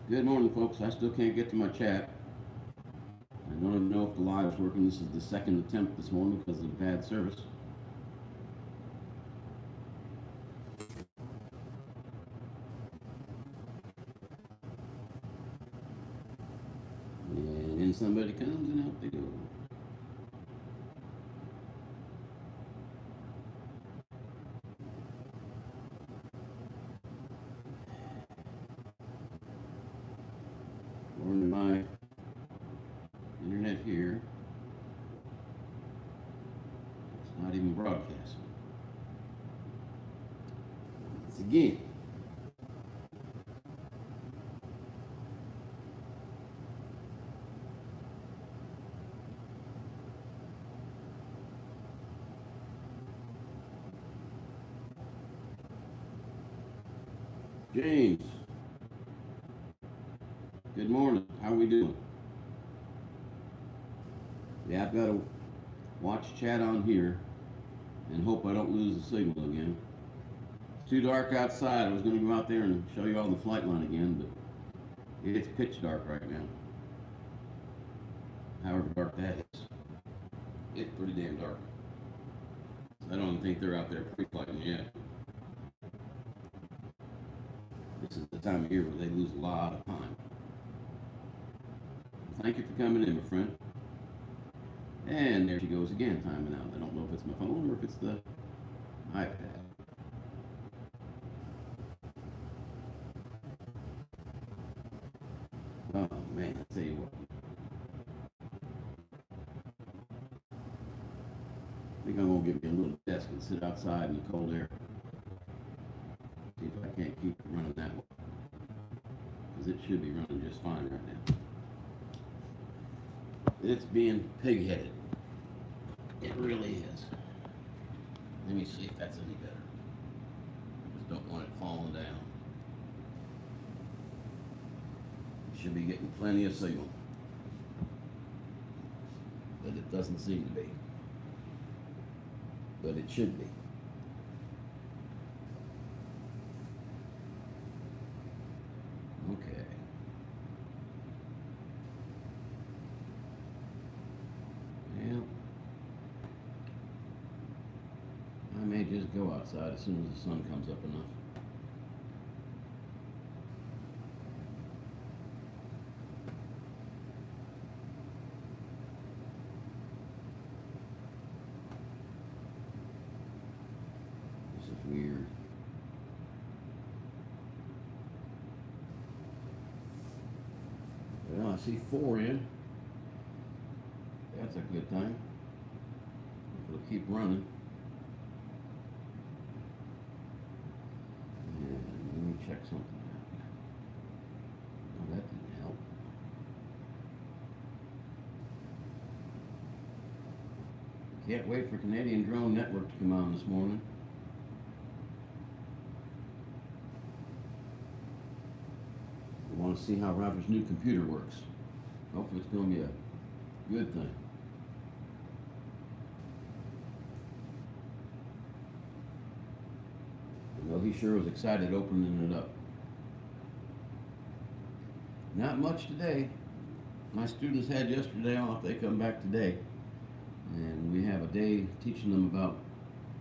Good morning, folks. I still can't get to my chat. I don't even know if the live is working. This is the second attempt this morning because of bad service. And then somebody comes and out they go. According to my internet here, it's not even broadcasting. It's again. James, good morning. How are we doing? Yeah, I've got to watch chat on here and hope I don't lose the signal again. It's too dark outside. I was going to go out there and show you all the flight line again, but it's pitch dark right now. However dark that is. It's pretty damn dark. I don't even think they're out there pre-flighting yet. This is the time of year where they lose a lot of time. Thank you for coming in, my friend. And there she goes again, timing out. I don't know if it's my phone or if it's the iPad. Oh man, I tell you what. I think I'm gonna get me a little desk and sit outside in the cold air. See if I can't keep it running that way. Because it should be running just fine right now. It's being pig-headed. It really is. Let me see if that's any better. I just don't want it falling down. Should be getting plenty of signal. But it doesn't seem to be. But it should be. Okay. Well, I may just go outside as soon as the sun comes up enough. This is weird. Well, I see 4 in. That's a good time. It'll keep running. And let me check something out. Oh, that didn't help. Can't wait for Canadian Drone Network to come on this morning. I want to see how Roger's new computer works. Hopefully it's going to be a good thing. I know he sure was excited opening it up. Not much today. My students had yesterday off. They come back today. And we have a day teaching them about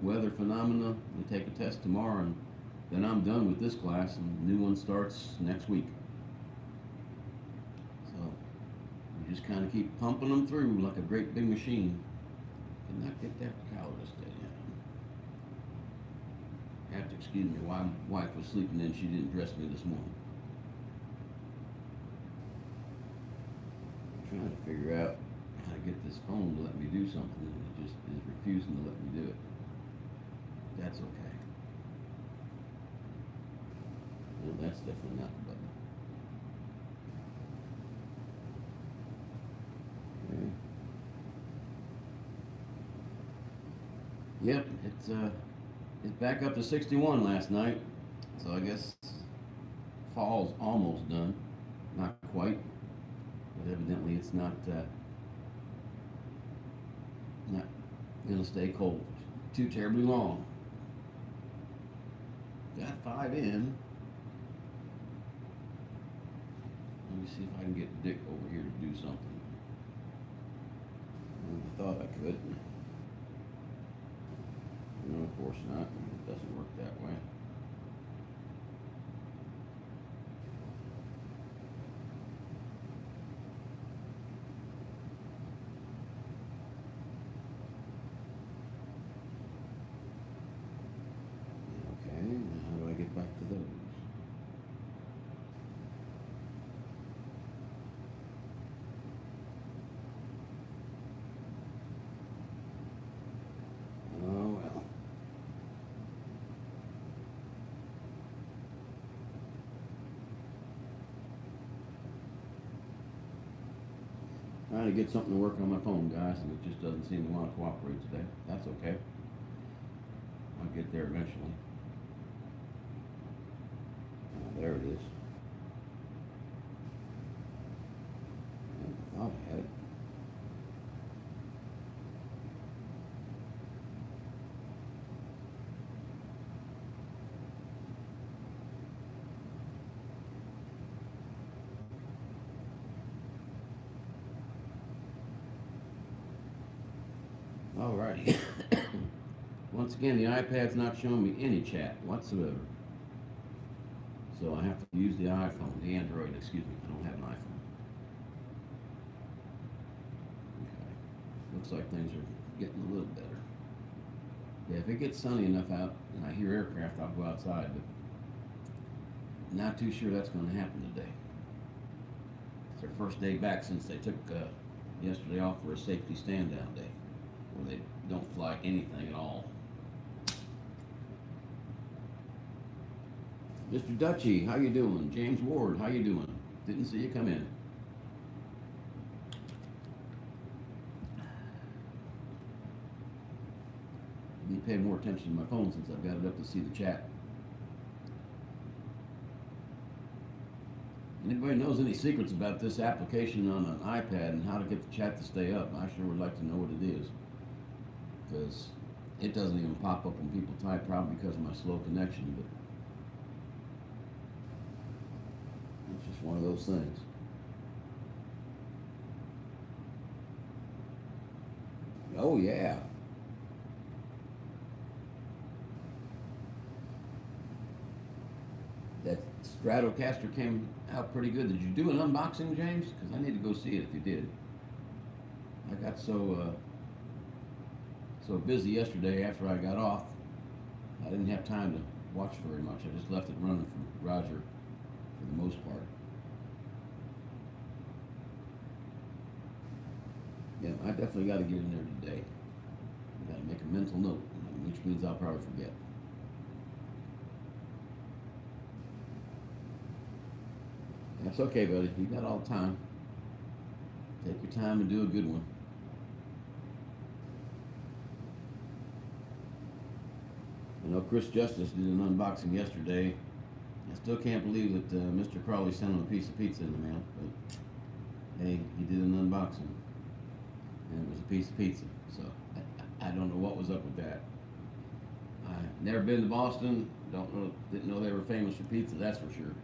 weather phenomena. They take a test tomorrow, and then I'm done with this class, and the new one starts next week. So we just kind of keep pumping them through like a great big machine. Did not get that collar to stay down. You have to excuse me. My wife was sleeping in. She didn't dress me this morning. I'm trying to figure out how to get this phone to let me do something, and it just is refusing to let me do it. That's okay. Well, that's definitely not the button. Okay. Yep, it's back up to 61 last night, so I guess fall's almost done. Not quite, but evidently it's not gonna stay cold too terribly long. Got 5 in. Let me see if I can get Dick over here to do something. I thought I could. No, of course not. It doesn't work that way. Okay, now how do I get back to those? Oh well. Trying to get something to work on my phone, guys, and it just doesn't seem to want to cooperate today. That's okay. I'll get there eventually. There it is. I thought I had it. Alrighty. Once again, the iPad's not showing me any chat whatsoever. So I have to use the iPhone, the Android, excuse me. I don't have an iPhone. Okay. Looks like things are getting a little better. Yeah, if it gets sunny enough out and I hear aircraft, I'll go outside, but not too sure that's going to happen today. It's their first day back since they took yesterday off for a safety stand-down day, where they don't fly anything at all. Mr. Dutchy, how you doing? James Ward, how you doing? Didn't see you come in. I need to pay more attention to my phone since I've got it up to see the chat. Anybody knows any secrets about this application on an iPad and how to get the chat to stay up? I sure would like to know what it is, because it doesn't even pop up when people type, probably because of my slow connection, but it's just one of those things. Oh yeah. That Stratocaster came out pretty good. Did you do an unboxing, James? Because I need to go see it if you did. I got so busy yesterday after I got off, I didn't have time to watch very much. I just left it running for Roger for the most part. Yeah, I definitely got to get in there today. I got to make a mental note, which means I'll probably forget. That's okay, buddy. You got all the time. Take your time and do a good one. I know Chris Justice did an unboxing yesterday. I still can't believe that Mr. Crawley sent him a piece of pizza in the mail, but hey, he did an unboxing, and it was a piece of pizza. So I don't know what was up with that. I've never been to Boston. Didn't know they were famous for pizza. That's for sure.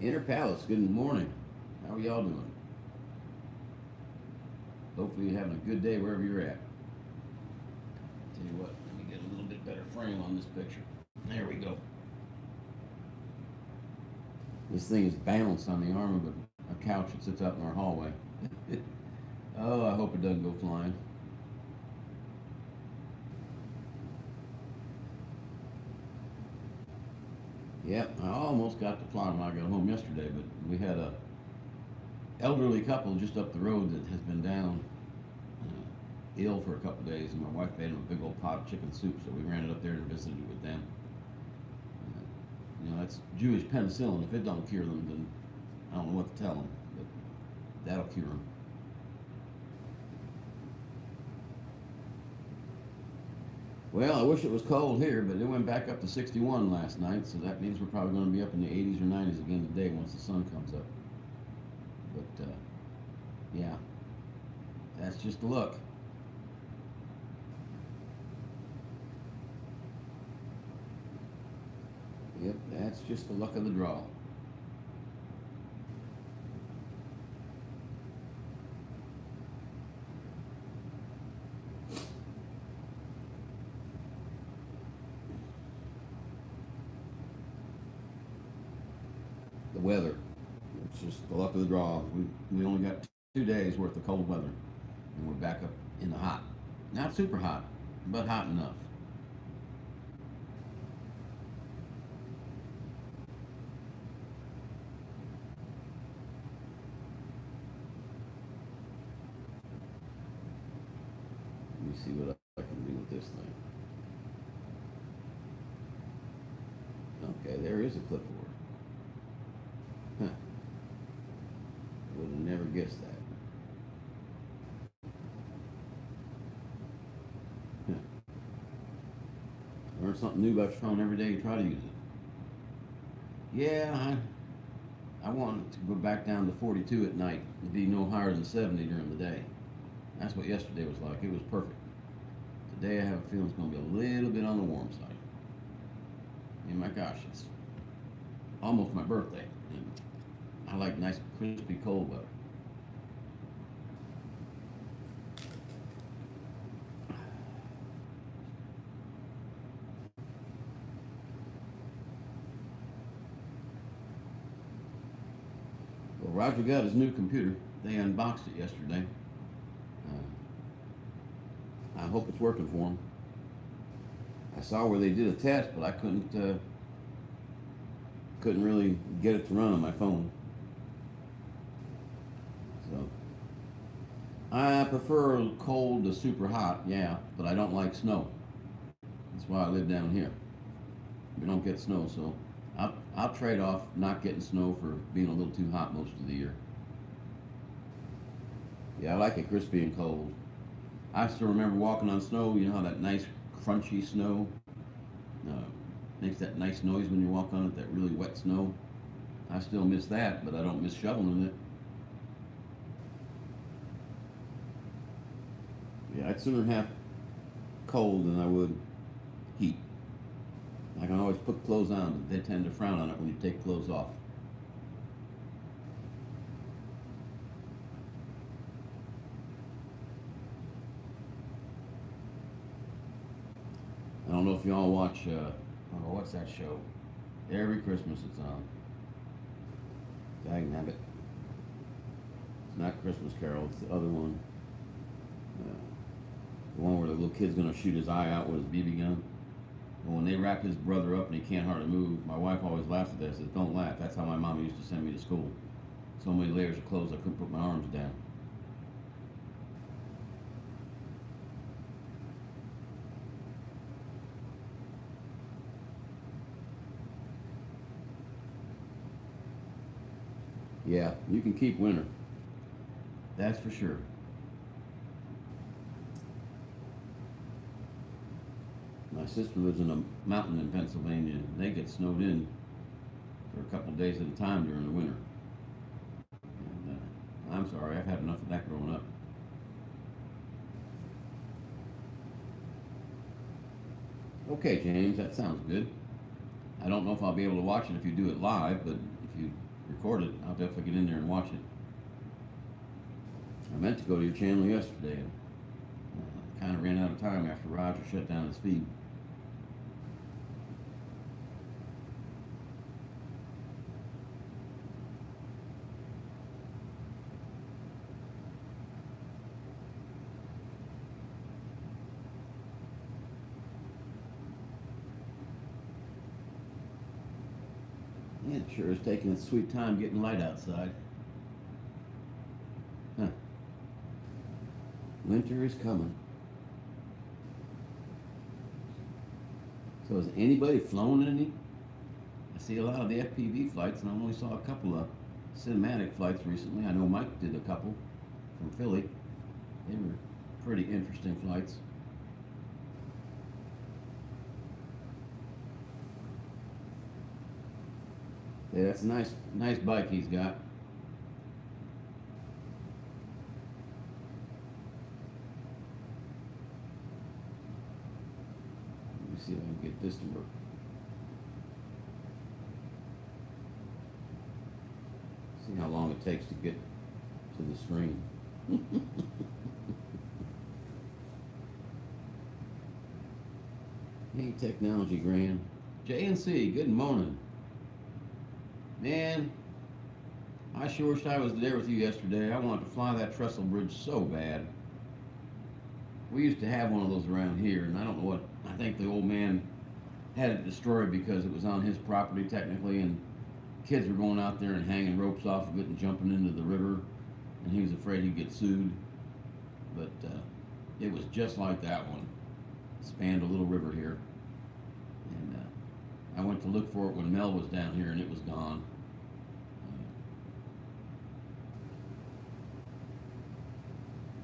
Inner Palace, good morning. How are y'all doing? Hopefully you're having a good day wherever you're at. Tell you what, let me get a little bit better frame on this picture. There we go. This thing is balanced on the arm of a couch that sits out in our hallway. Oh, I hope it doesn't go flying. Yep, I almost got to fly when I got home yesterday, but we had a elderly couple just up the road that has been down ill for a couple of days, and my wife made them a big old pot of chicken soup, so we ran it up there and visited with them. That's Jewish penicillin. If it don't cure them, then I don't know what to tell them, but that'll cure them. Well, I wish it was cold here, but it went back up to 61 last night, so that means we're probably going to be up in the 80s or 90s again today once the sun comes up. But, yeah, that's just a look. Yep, that's just the luck of the draw. The weather. It's just the luck of the draw. We only got 2 days worth of cold weather, and we're back up in the hot. Not super hot, but hot enough. Let me see what I can do with this thing. Okay, there is a clipboard. Huh. Would have never guessed that. Huh. Learn something new about your phone every day you try to use it. Yeah, I want it to go back down to 42 at night and be no higher than 70 during the day. That's what yesterday was like. It was perfect. Today I have a feeling it's going to be a little bit on the warm side. And my gosh, it's almost my birthday. And I like nice, crispy, cold weather. Well, Roger got his new computer. They unboxed it yesterday. I hope it's working for him. I saw where they did a test, but I couldn't really get it to run on my phone. So I prefer cold to super hot, yeah, but I don't like snow. That's why I live down here. We don't get snow, so I'll trade off not getting snow for being a little too hot most of the year. Yeah, I like it crispy and cold. I still remember walking on snow. You know how that nice crunchy snow uh, makes that nice noise when you walk on it, that really wet snow. I still miss that, but I don't miss shoveling it. Yeah, I'd sooner have cold than I would heat. I can always put clothes on, but they tend to frown on it when you take clothes off. I don't know if y'all watch, oh, what's that show? Every Christmas it's on. Dagnabbit. It's not Christmas Carol, it's the other one. Uh, the one where the little kid's gonna shoot his eye out with his BB gun. And when they wrap his brother up and he can't hardly move, my wife always laughs at that. Says, "Don't laugh. That's how my mama used to send me to school. So many layers of clothes I couldn't put my arms down." Yeah, you can keep winter. That's for sure. My sister lives in a mountain in Pennsylvania. And they get snowed in for a couple of days at a time during the winter. And I'm sorry, I've had enough of that growing up. Okay, James, that sounds good. I don't know if I'll be able to watch it if you do it live, but if you record it, I'll definitely get in there and watch it. I meant to go to your channel yesterday and kind of ran out of time after Roger shut down his feed. Yeah, it sure is taking its sweet time getting light outside. Huh. Winter is coming. So has anybody flown any? I see a lot of the FPV flights, and I only saw a couple of cinematic flights recently. I know Mike did a couple from Philly. They were pretty interesting flights. Yeah, that's a nice bike he's got. Let me see if I can get this to work. See how long it takes to get to the screen. Hey, technology, Graham. JNC, good morning. Man, I sure wish I was there with you yesterday. I wanted to fly that trestle bridge so bad. We used to have one of those around here, and I don't know what, I think the old man had it destroyed because it was on his property technically, and kids were going out there and hanging ropes off of it and jumping into the river, and he was afraid he'd get sued. But it was just like that one. It spanned a little river here, and I went to look for it when Mel was down here, and it was gone.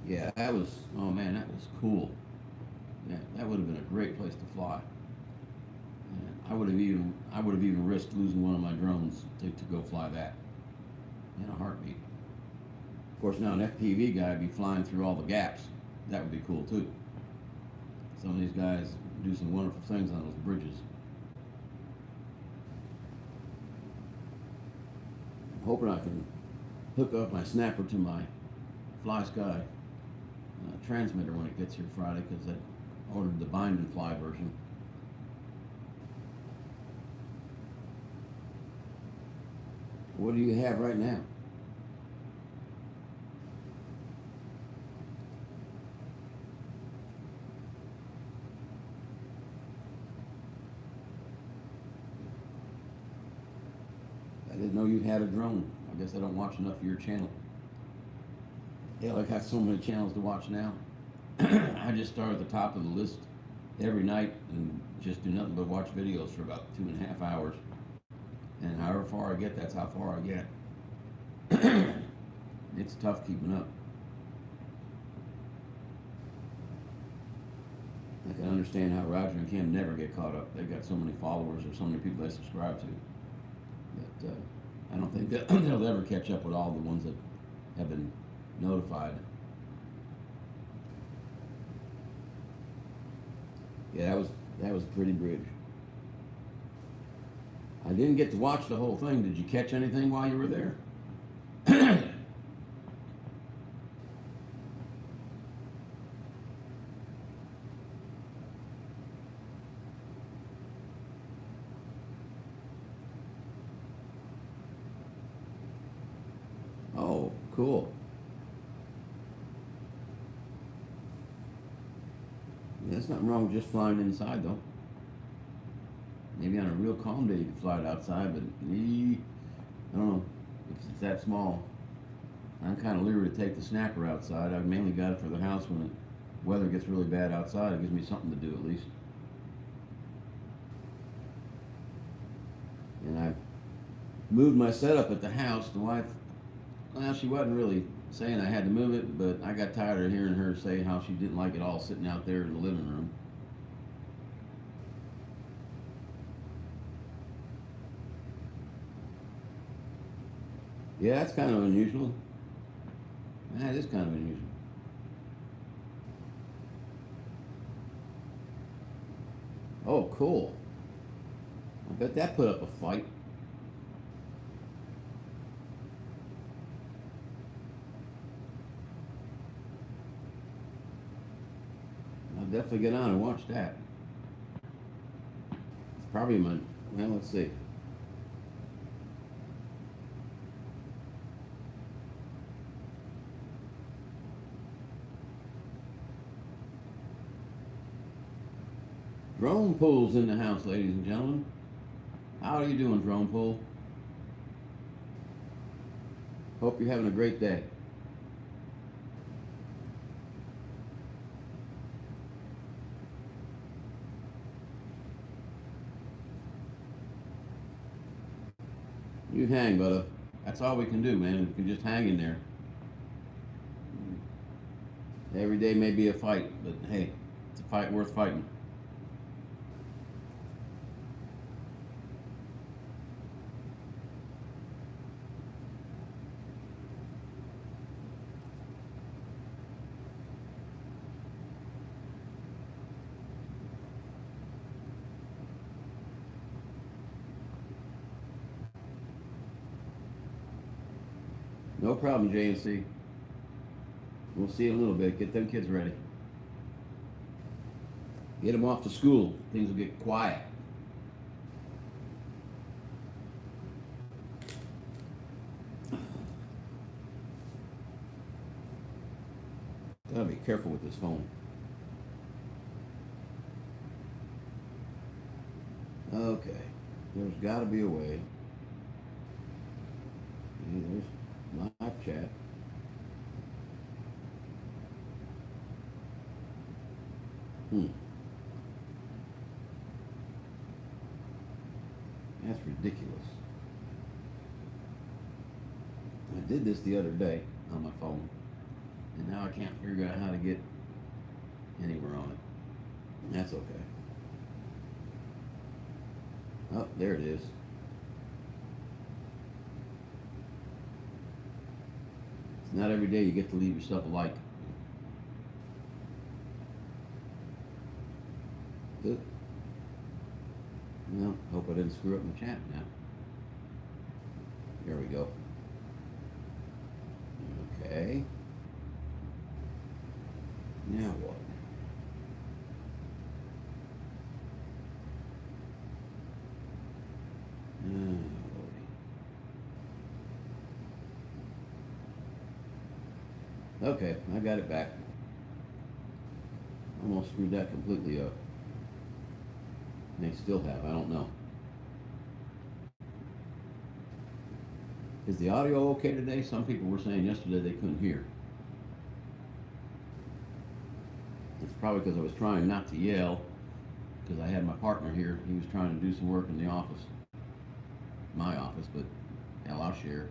Yeah, that was, oh man, that was cool. Yeah, that would have been a great place to fly. And I would have even risked losing one of my drones to go fly that in a heartbeat. Of course, now an FPV guy would be flying through all the gaps. That would be cool too. Some of these guys do some wonderful things on those bridges. I'm hoping I can hook up my snapper to my Fly Sky transmitter when it gets here Friday, because I ordered the bind and fly version. What do you have right now? I didn't know you had a drone. I guess I don't watch enough of your channel. Yeah, I got so many channels to watch now. I just start at the top of the list every night and just do nothing but watch videos for about 2.5 hours. And however far I get, that's how far I get. It's tough keeping up. I can understand how Roger and Kim never get caught up. They've got so many followers or so many people they subscribe to. But I don't think that they'll ever catch up with all the ones that have been notified. Yeah, that was a pretty bridge. I didn't get to watch the whole thing. Did you catch anything while you were there? Oh, cool. Yeah, there's nothing wrong with just flying inside, though. Maybe on a real calm day you can fly it outside, but I don't know if it's that small. I'm kind of leery to take the snapper outside. I've mainly got it for the house when the weather gets really bad outside. It gives me something to do at least. And I moved my setup at the house. The wife, well, she wasn't really saying I had to move it, but I got tired of hearing her say how she didn't like it all sitting out there in the living room. Yeah, that's kind of unusual. That is kind of unusual. Oh, cool. I bet that put up a fight. I'll definitely get on and watch that. It's probably my, well, let's see. Drone Pool's in the house, ladies and gentlemen. How are you doing, Drone Pool? Hope you're having a great day. You hang, brother. That's all we can do, man. We can just hang in there. Every day may be a fight, but hey, it's a fight worth fighting. No problem, JNC. We'll see you in a little bit. Get them kids ready. Get them off to school. Things will get quiet. Gotta be careful with this phone. Okay. There's gotta be a way. Okay, there's live chat. That's ridiculous. I did this the other day on my phone, and now I can't figure out how to get anywhere on it. That's okay. Oh, there it is. It's not every day you get to leave yourself a like. Good. Well, hope I didn't screw up in the chat now. There we go. Okay. Now what? Okay, I got it back. Almost screwed that completely up. They still have, I don't know. Is the audio okay today? Some people were saying yesterday they couldn't hear. It's probably because I was trying not to yell, because I had my partner here. He was trying to do some work in the office. My office, but hell, I'll share.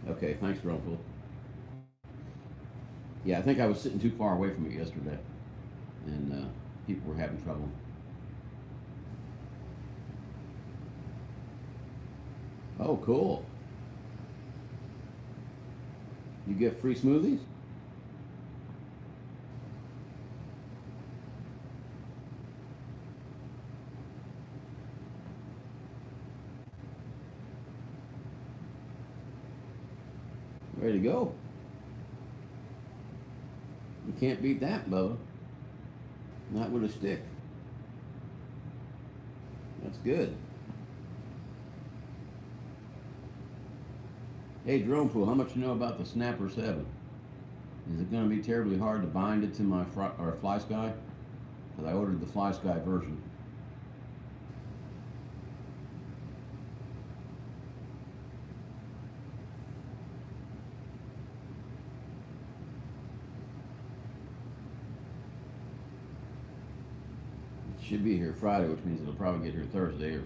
Okay, thanks, Rumpel. Yeah, I think I was sitting too far away from it yesterday, and people were having trouble. Oh, cool. You get free smoothies? Ready to go. You can't beat that, Bubba. Not with a stick. That's good. Hey, Drone Pool, how much you know about the Snapper 7? Is it going to be terribly hard to bind it to my Fly Sky? Because I ordered the Fly Sky version. It should be here Friday, which means it'll probably get here Thursday, or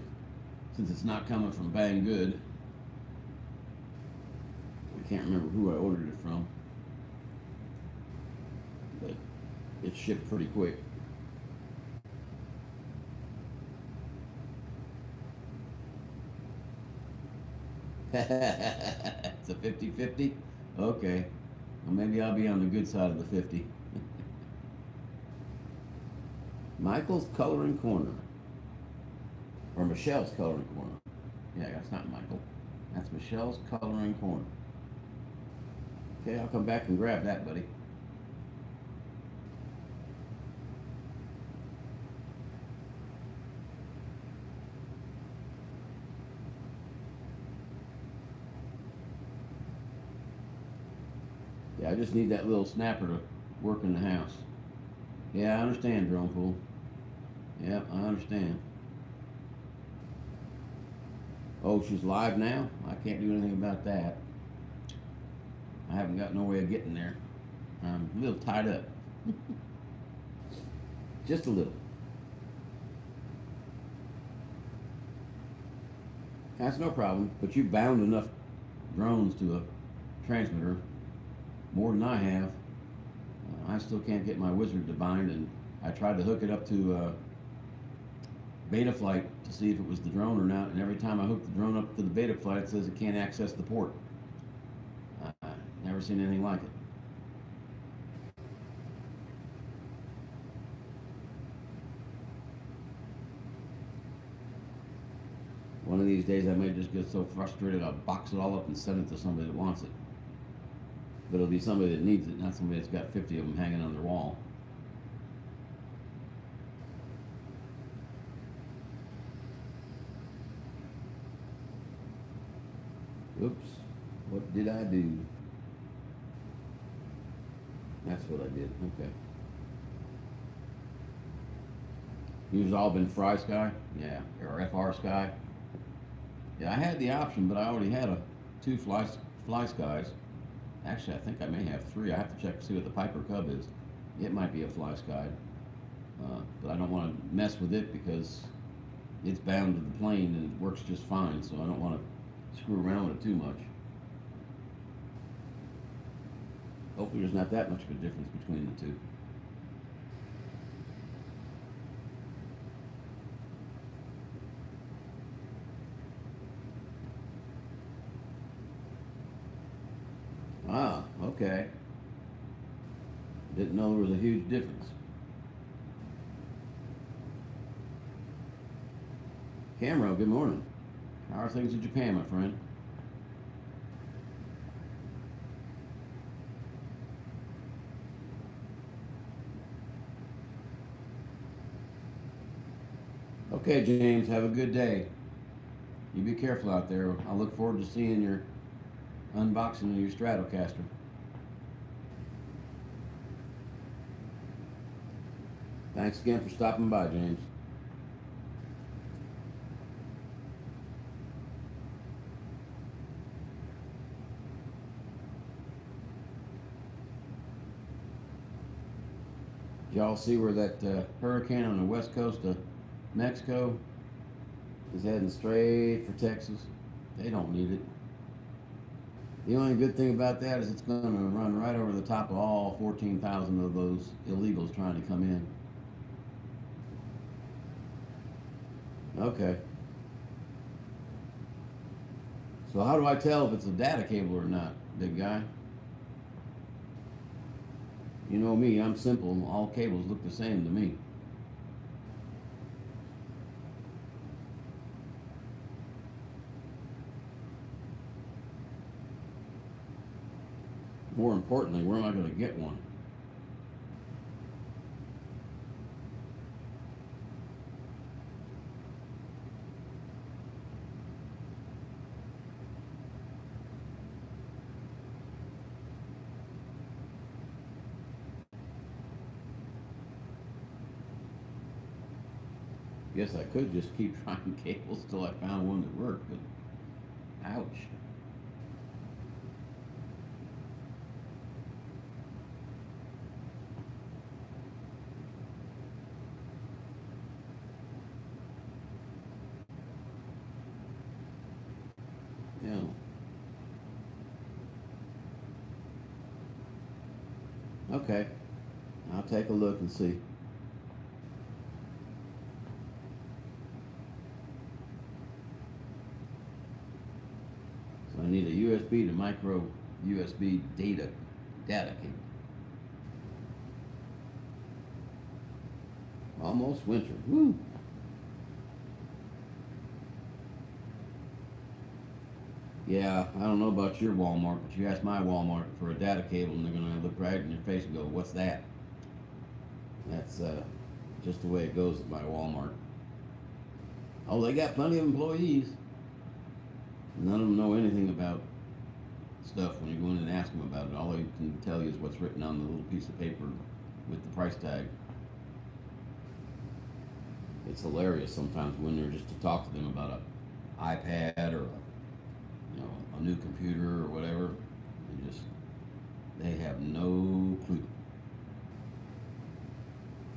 since it's not coming from Bang Good. I can't remember who I ordered it from, but it shipped pretty quick. It's a 50-50? Okay. Well, maybe I'll be on the good side of the 50. Michael's Coloring Corner. Or Michelle's Coloring Corner. Yeah, that's not Michael. That's Michelle's Coloring Corner. Okay, I'll come back and grab that, buddy. Yeah, I just need that little snapper to work in the house. Yeah, I understand, Drone Pool. Yep, I understand. Oh, she's live now? I can't do anything about that. I haven't got no way of getting there. I'm a little tied up. Just a little. That's no problem, but you bound enough drones to a transmitter, more than I have. I still can't get my wizard to bind, and I tried to hook it up to Betaflight to see if it was the drone or not, and every time I hook the drone up to the Betaflight, it says it can't access the port. Never seen anything like it. One of these days I may just get so frustrated I'll box it all up and send it to somebody that wants it. But it'll be somebody that needs it, not somebody that's got 50 of them hanging on their wall. Oops, what did I do? That's what I did, okay. You've all been Fry Sky? Yeah, or FR Sky? Yeah, I had the option, but I already had two fly skies. Actually, I think I may have three. I have to check to see what the Piper Cub is. It might be a Fly Sky, but I don't want to mess with it because it's bound to the plane and it works just fine. So I don't want to screw around with it too much. Hopefully, there's not that much of a difference between the two. Ah, okay. Didn't know there was a huge difference. Camero, good morning. How are things in Japan, my friend? Okay, James, have a good day. You be careful out there. I look forward to seeing your unboxing of your Stratocaster. Thanks again for stopping by, James. Did y'all see where that hurricane on the west coast of Mexico is heading straight for Texas? They don't need it. The only good thing about that is it's going to run right over the top of all 14,000 of those illegals trying to come in. Okay. So how do I tell if it's a data cable or not, big guy? You know me, I'm simple. All cables look the same to me. More importantly, where am I going to get one? Guess I could just keep trying cables till I found one that worked, but ouch. Yeah. Okay. I'll take a look and see. So I need a USB to micro USB data cable. Almost winter. Woo! Yeah, I don't know about your Walmart, but you ask my Walmart for a data cable and they're going to look right in your face and go, what's that? That's just the way it goes at my Walmart. Oh, they got plenty of employees. None of them know anything about stuff when you go in and ask them about it. All they can tell you is what's written on the little piece of paper with the price tag. It's hilarious sometimes when they're just to talk to them about an iPad or a new computer or whatever. They have no clue.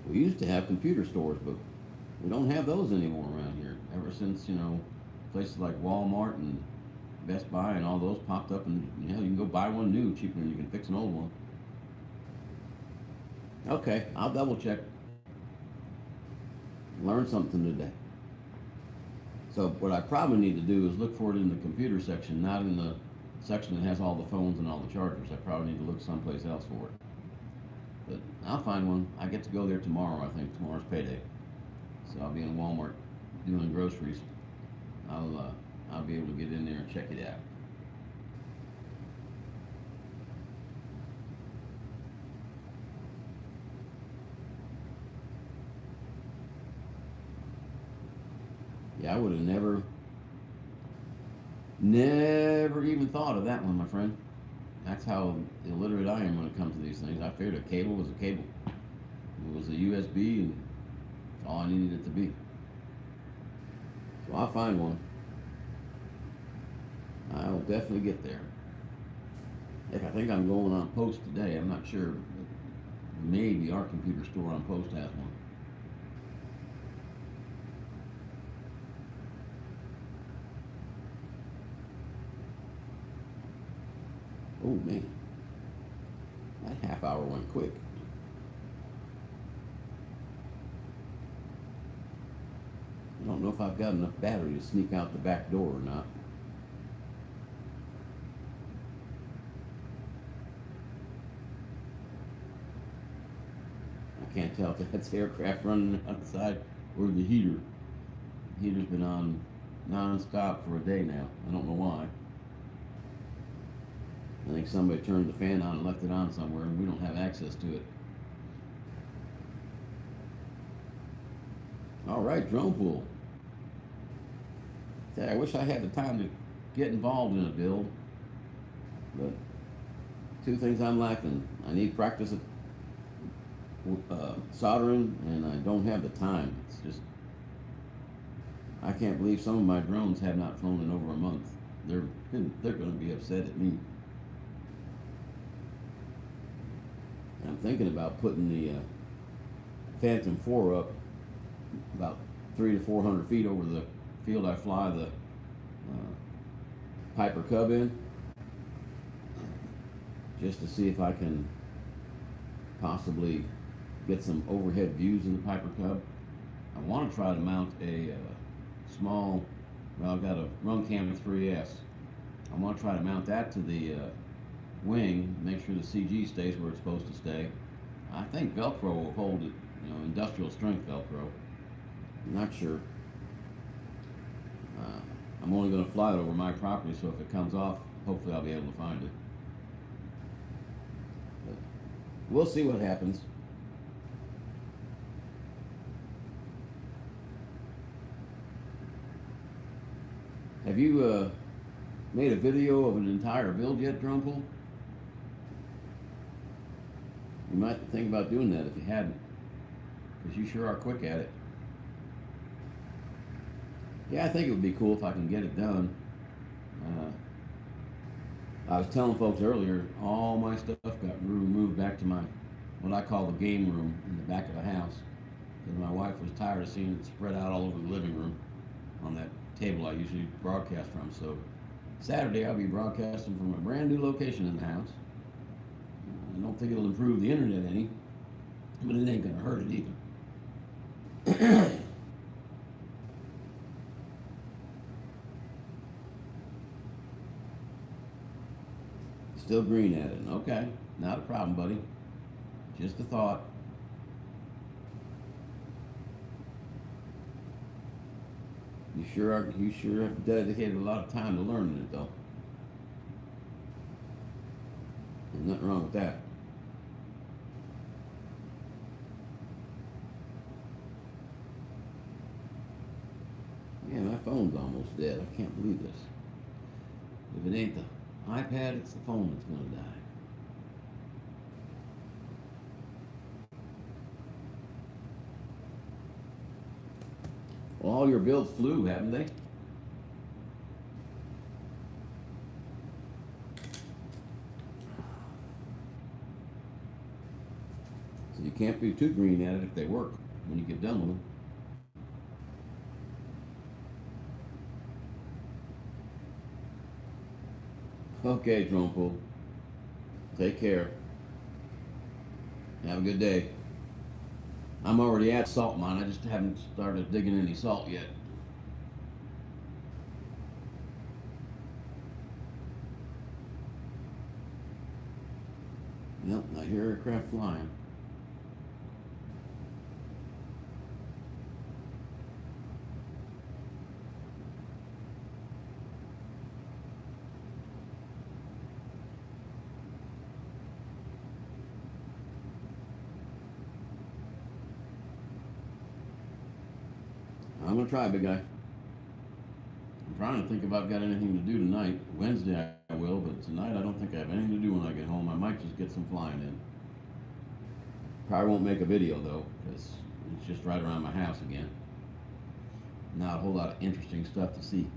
We used to have computer stores, but we don't have those anymore around here. Ever since, places like Walmart and Best Buy and all those popped up, and you can go buy one new cheaper than you can fix an old one. Okay, I'll double check. Learn something today. So what I probably need to do is look for it in the computer section, not in the section that has all the phones and all the chargers. I probably need to look someplace else for it. But I'll find one. I get to go there tomorrow, I think. Tomorrow's payday. So I'll be in Walmart doing groceries. I'll be able to get in there and check it out. Yeah, I would have never even thought of that one, my friend. That's how illiterate I am when it comes to these things. I figured a cable was a cable. It was a USB, and that's all I needed it to be. So I'll find one. I'll definitely get there. Heck, I think I'm going on post today. I'm not sure. But maybe our computer store on post has one. Oh man, that half hour went quick. I don't know if I've got enough battery to sneak out the back door or not. I can't tell if that's aircraft running outside or the heater. The heater's been on non-stop for a day now. I don't know why. I think somebody turned the fan on and left it on somewhere, and we don't have access to it. All right, drone pool. I wish I had the time to get involved in a build, but two things I'm lacking. I need practice at soldering, and I don't have the time. It's just, I can't believe some of my drones have not flown in over a month. They're going to be upset at me. I'm thinking about putting the Phantom 4 up about 300 to 400 feet over the field I fly the Piper Cub in, just to see if I can possibly get some overhead views of the Piper Cub. I want to try to mount a small, well, I've got a Run Camera 3S. I want to try to mount that to the wing, make sure the CG stays where it's supposed to stay. I think Velcro will hold it, industrial strength Velcro. I'm not sure. I'm only going to fly it over my property, so if it comes off, hopefully I'll be able to find it. But we'll see what happens. Have you made a video of an entire build yet, Drone Pool? You might think about doing that if you hadn't, because you sure are quick at it. Yeah, I think it would be cool if I can get it done. I was telling folks earlier, all my stuff got moved back to my, what I call the game room in the back of the house, because my wife was tired of seeing it spread out all over the living room on that table I usually broadcast from. So Saturday I'll be broadcasting from a brand new location in the house. I don't think it'll improve the internet any, but it ain't gonna hurt it either. Still green at it. Okay, not a problem, buddy. Just a thought. You sure have dedicated a lot of time to learning it, though. There's nothing wrong with that. Yeah, my phone's almost dead. I can't believe this. If it ain't the iPad, it's the phone that's going to die. Well, all your builds flew, haven't they? So you can't be too green at it if they work when you get done with them. Okay, Drone Pool. Take care. Have a good day. I'm already at salt mine. I just haven't started digging any salt yet. Yep, I hear aircraft flying. gonna try, big guy. I'm trying to think if I've got anything to do tonight. Wednesday I will, but tonight I don't think I have anything to do when I get home. I might just get some flying in. Probably won't make a video though, because it's just right around my house again. Not a whole lot of interesting stuff to see.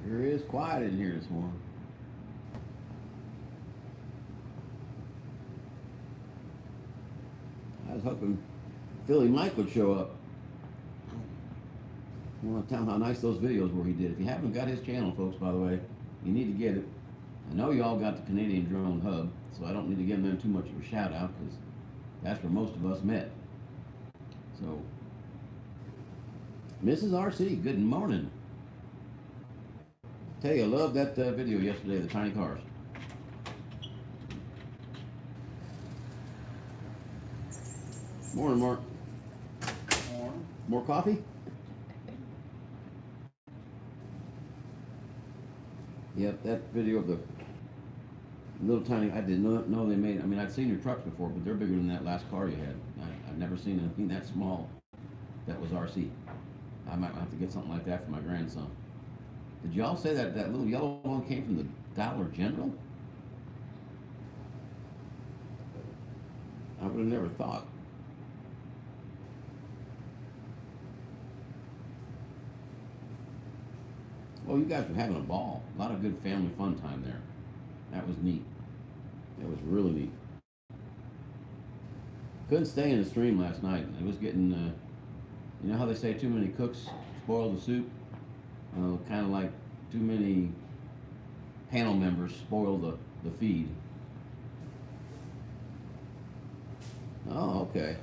Sure is quiet in here this morning. I was hoping Philly Mike would show up. I want to tell him how nice those videos were he did. If you haven't got his channel, folks, by the way, you need to get it. I know you all got the Canadian Drone Hub, so I don't need to give them too much of a shout out because that's where most of us met. So, Mrs. RC, good morning. Tell you, I love that video yesterday of the tiny cars. Morning, Mark. Morning. More coffee? Yep, that video of the little tiny, I didn't know they made, I mean, I'd seen your trucks before, but they're bigger than that last car you had. I've never seen anything that small that was RC. I might have to get something like that for my grandson. Did y'all say that that little yellow one came from the Dollar General? I would have never thought. Well, you guys were having a ball. A lot of good family fun time there. That was neat. That was really neat. Couldn't stay in the stream last night. It was getting, you know how they say too many cooks spoil the soup? Kind of like too many panel members spoil the feed. Oh, okay.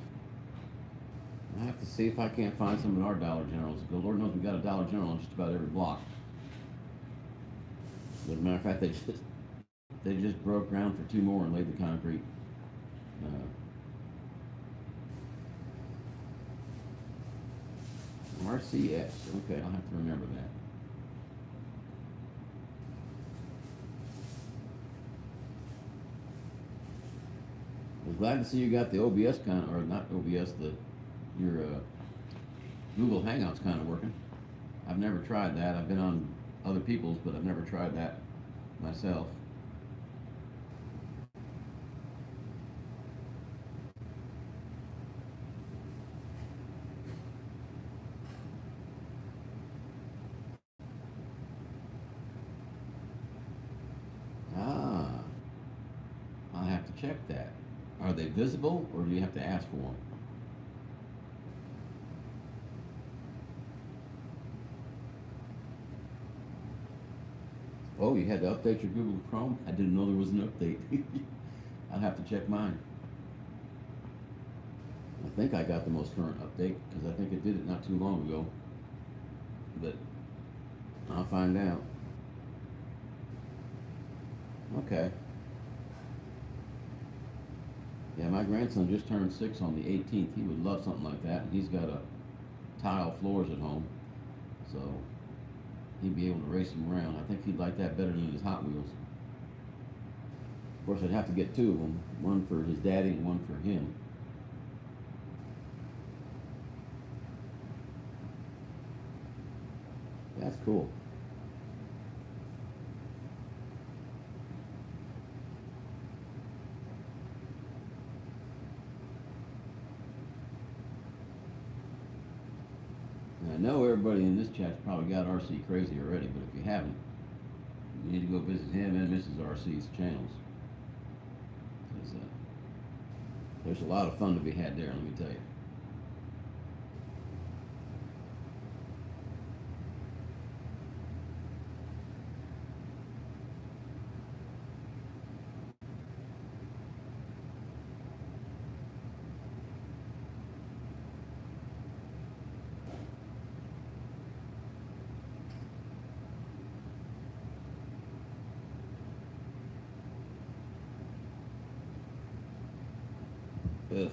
I have to see if I can't find some of our Dollar Generals. Lord knows we got a Dollar General on just about every block. As a matter of fact, they just broke ground for 2 more and laid the concrete. RCS. Okay, I'll have to remember that. I was glad to see you got the OBS kind of, or not OBS, your Google Hangouts kind of working. I've never tried that. I've been on other people's, but I've never tried that myself. Ah, I'll have to check that. Are they visible, or do you have to ask for them? Oh, you had to update your Google Chrome? I didn't know there was an update. I'll have to check mine. I think I got the most current update, because I think it did it not too long ago. But I'll find out. Okay. Yeah, my grandson just turned 6 on the 18th. He would love something like that. And he's got tile floors at home. So he'd be able to race him around. I think he'd like that better than his Hot Wheels. Of course, I'd have to get 2 of them. One for his daddy and one for him. That's cool. I know everybody in this chat's probably got RC Crazy already, but if you haven't, you need to go visit him and Mrs. RC's channels. Because there's a lot of fun to be had there, let me tell you. Ugh.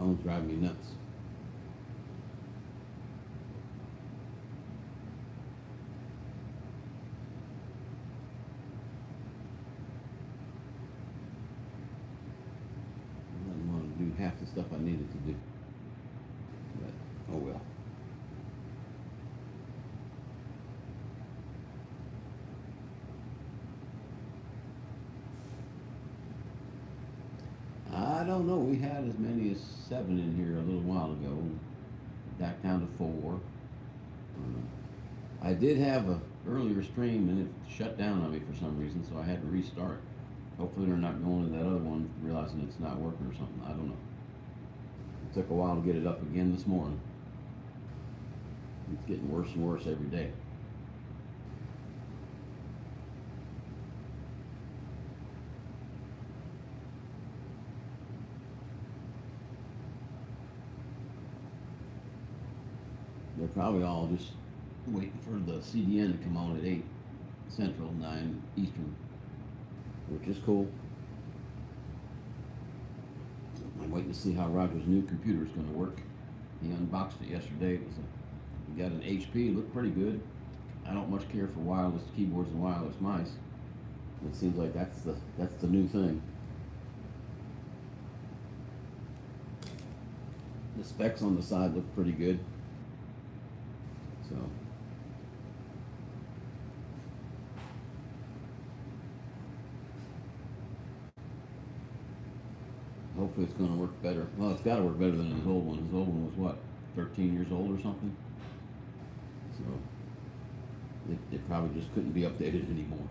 Phone's driving me nuts. I didn't want to do half the stuff I needed to do. But, oh well. I don't know. We had as many as 7 in here a little while ago. Back down to 4. I did have a earlier stream and it shut down on me for some reason, so I had to restart. Hopefully they're not going to that other one, realizing it's not working or something. I don't know. It took a while to get it up again this morning. It's getting worse and worse every day. They're probably all just waiting for the CDN to come on at 8 Central, 9 Eastern, which is cool. I'm waiting to see how Roger's new computer is going to work. He unboxed it yesterday. He got an HP. It looked pretty good. I don't much care for wireless keyboards and wireless mice. It seems like that's the new thing. The specs on the side look pretty good. So hopefully it's going to work better. Well, it's got to work better than his old one. His old one was what, 13 years old or something? So it probably just couldn't be updated anymore.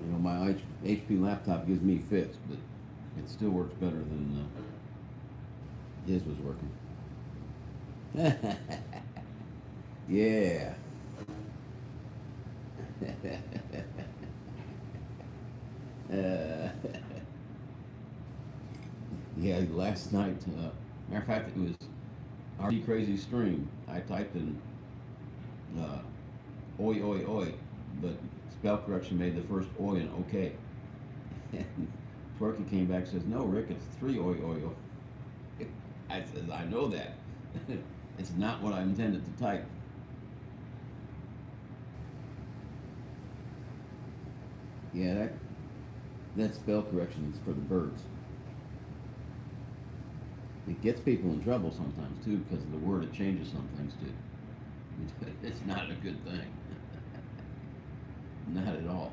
You know, my HP laptop gives me fits, but it still works better than his was working. Yeah. Yeah, last night, matter of fact, it was our crazy stream. I typed in oi oi oi, but spell correction made the first oi an okay. And Twerky came back and says, no, Rick, it's 3 oi oi oi. I says, I know that. It's not what I intended to type. Yeah, that spell correction is for the birds. It gets people in trouble sometimes too because of the word it changes some things to. It's not a good thing. Not at all.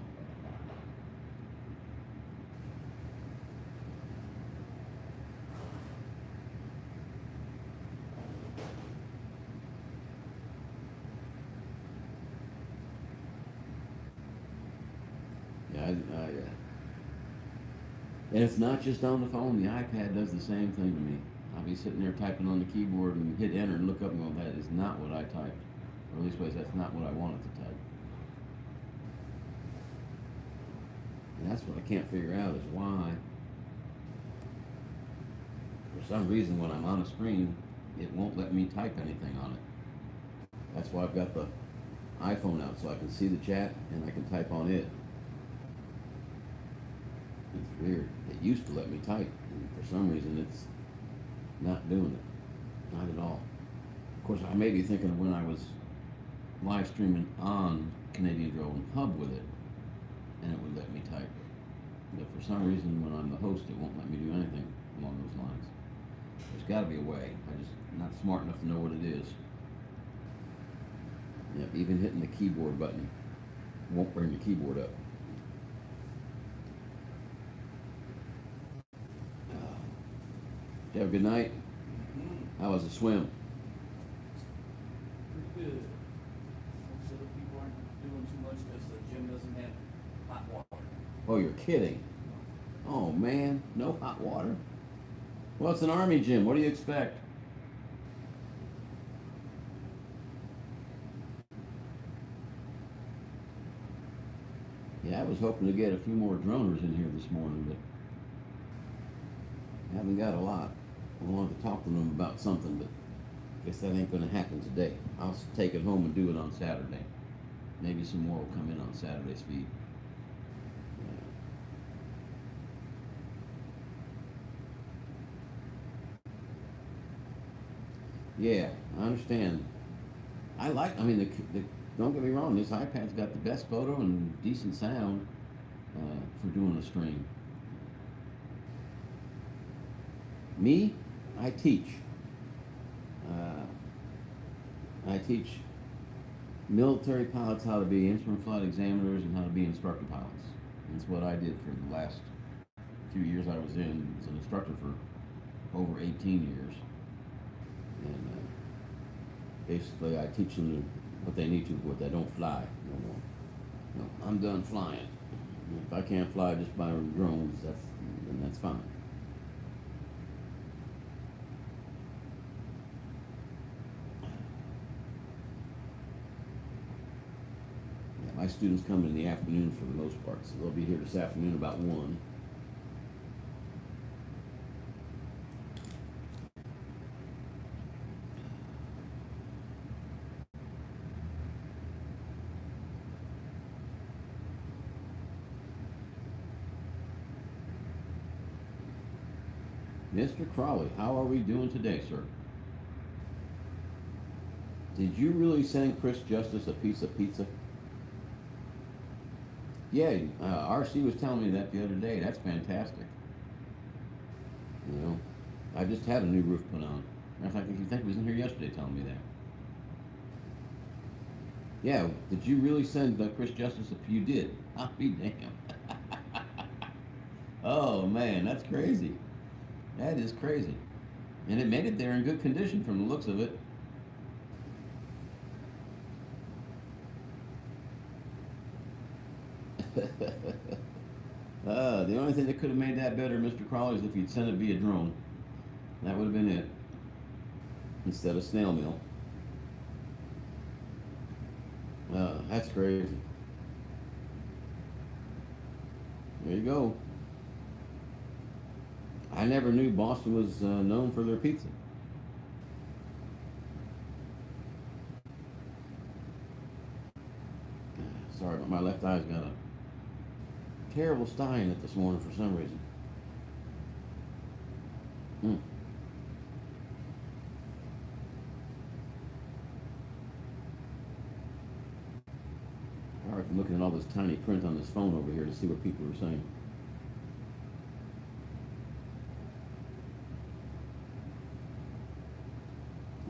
Yeah, and it's not just on the phone. The iPad does the same thing to me. I'll be sitting there typing on the keyboard and hit enter and look up and go, that is not what I typed. Or at least that's not what I wanted to type. And that's what I can't figure out is why, for some reason, when I'm on a screen, it won't let me type anything on it. That's why I've got the iPhone out so I can see the chat and I can type on it. It's weird. It used to let me type, and for some reason it's not doing it. Not at all. Of course, I may be thinking of when I was live streaming on Canadian Drone Hub with it, and it would let me type. But for some reason, when I'm the host, it won't let me do anything along those lines. There's got to be a way. I'm just not smart enough to know what it is. Yep, even hitting the keyboard button won't bring the keyboard up. You have a good night? How was the swim? Pretty good. Most of the people aren't doing too much because the gym doesn't have hot water. Oh, you're kidding. Oh, man. No hot water? Well, it's an army gym. What do you expect? Yeah, I was hoping to get a few more droners in here this morning, but haven't got a lot. I wanted to talk to them about something, but guess that ain't gonna happen today. I'll take it home and do it on Saturday. Maybe some more will come in on Saturday's feed. Yeah, I understand. I mean, don't get me wrong, this iPad's got the best photo and decent sound for doing a stream. Me, I teach. I teach military pilots how to be instrument flight examiners and how to be instructor pilots. That's what I did for the last few years I was in as an instructor for over 18 years. And basically I teach them what they need to, but they don't fly no more. No, I'm done flying. If I can't fly just by drones, then that's fine. Yeah, my students come in the afternoon for the most part, so they'll be here this afternoon about 1. Mr. Crawley, how are we doing today, sir? Did you really send Chris Justice a piece of pizza? Yeah, RC was telling me that the other day. That's fantastic. You know, I just had a new roof put on. Matter of fact, if you think he was in here yesterday telling me that. Yeah, did you really send Chris Justice a? You did. I'll be damned. Oh man, that's crazy. That is crazy. And it made it there in good condition from the looks of it. The only thing that could have made that better, Mr. Crawley, is if you'd sent it via drone. That would have been it. Instead of snail mail. That's crazy. There you go. I never knew Boston was known for their pizza. Sorry, but my left eye's got a terrible sty in it this morning for some reason. All right, I'm looking at all this tiny print on this phone over here to see what people are saying.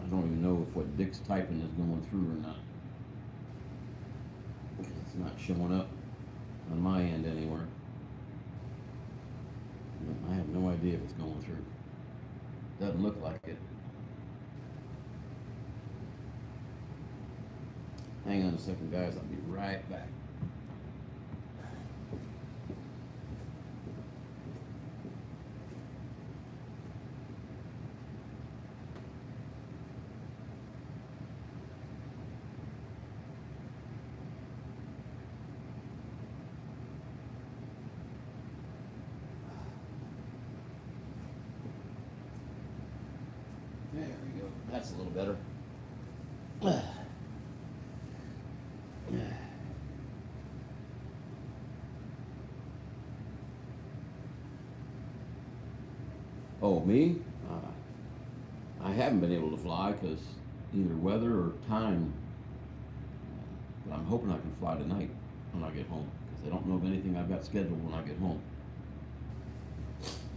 I don't even know if what Dick's typing is going through or not. It's not showing up on my end anywhere. I have no idea if it's going through. Doesn't look like it. Hang on a second, guys. I'll be right back. There we go. That's a little better. Oh, me? I haven't been able to fly because either weather or time. But I'm hoping I can fly tonight when I get home because I don't know of anything I've got scheduled when I get home.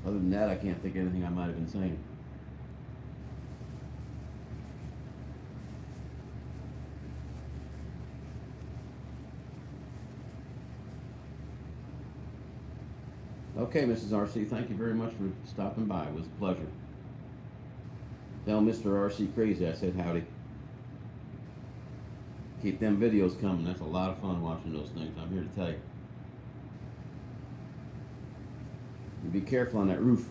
Other than that, I can't think of anything I might have been saying. Okay, Mrs. RC, thank you very much for stopping by. It was a pleasure. Tell Mr. RC Crazy I said howdy. Keep them videos coming. That's a lot of fun watching those things. I'm here to tell you. And be careful on that roof.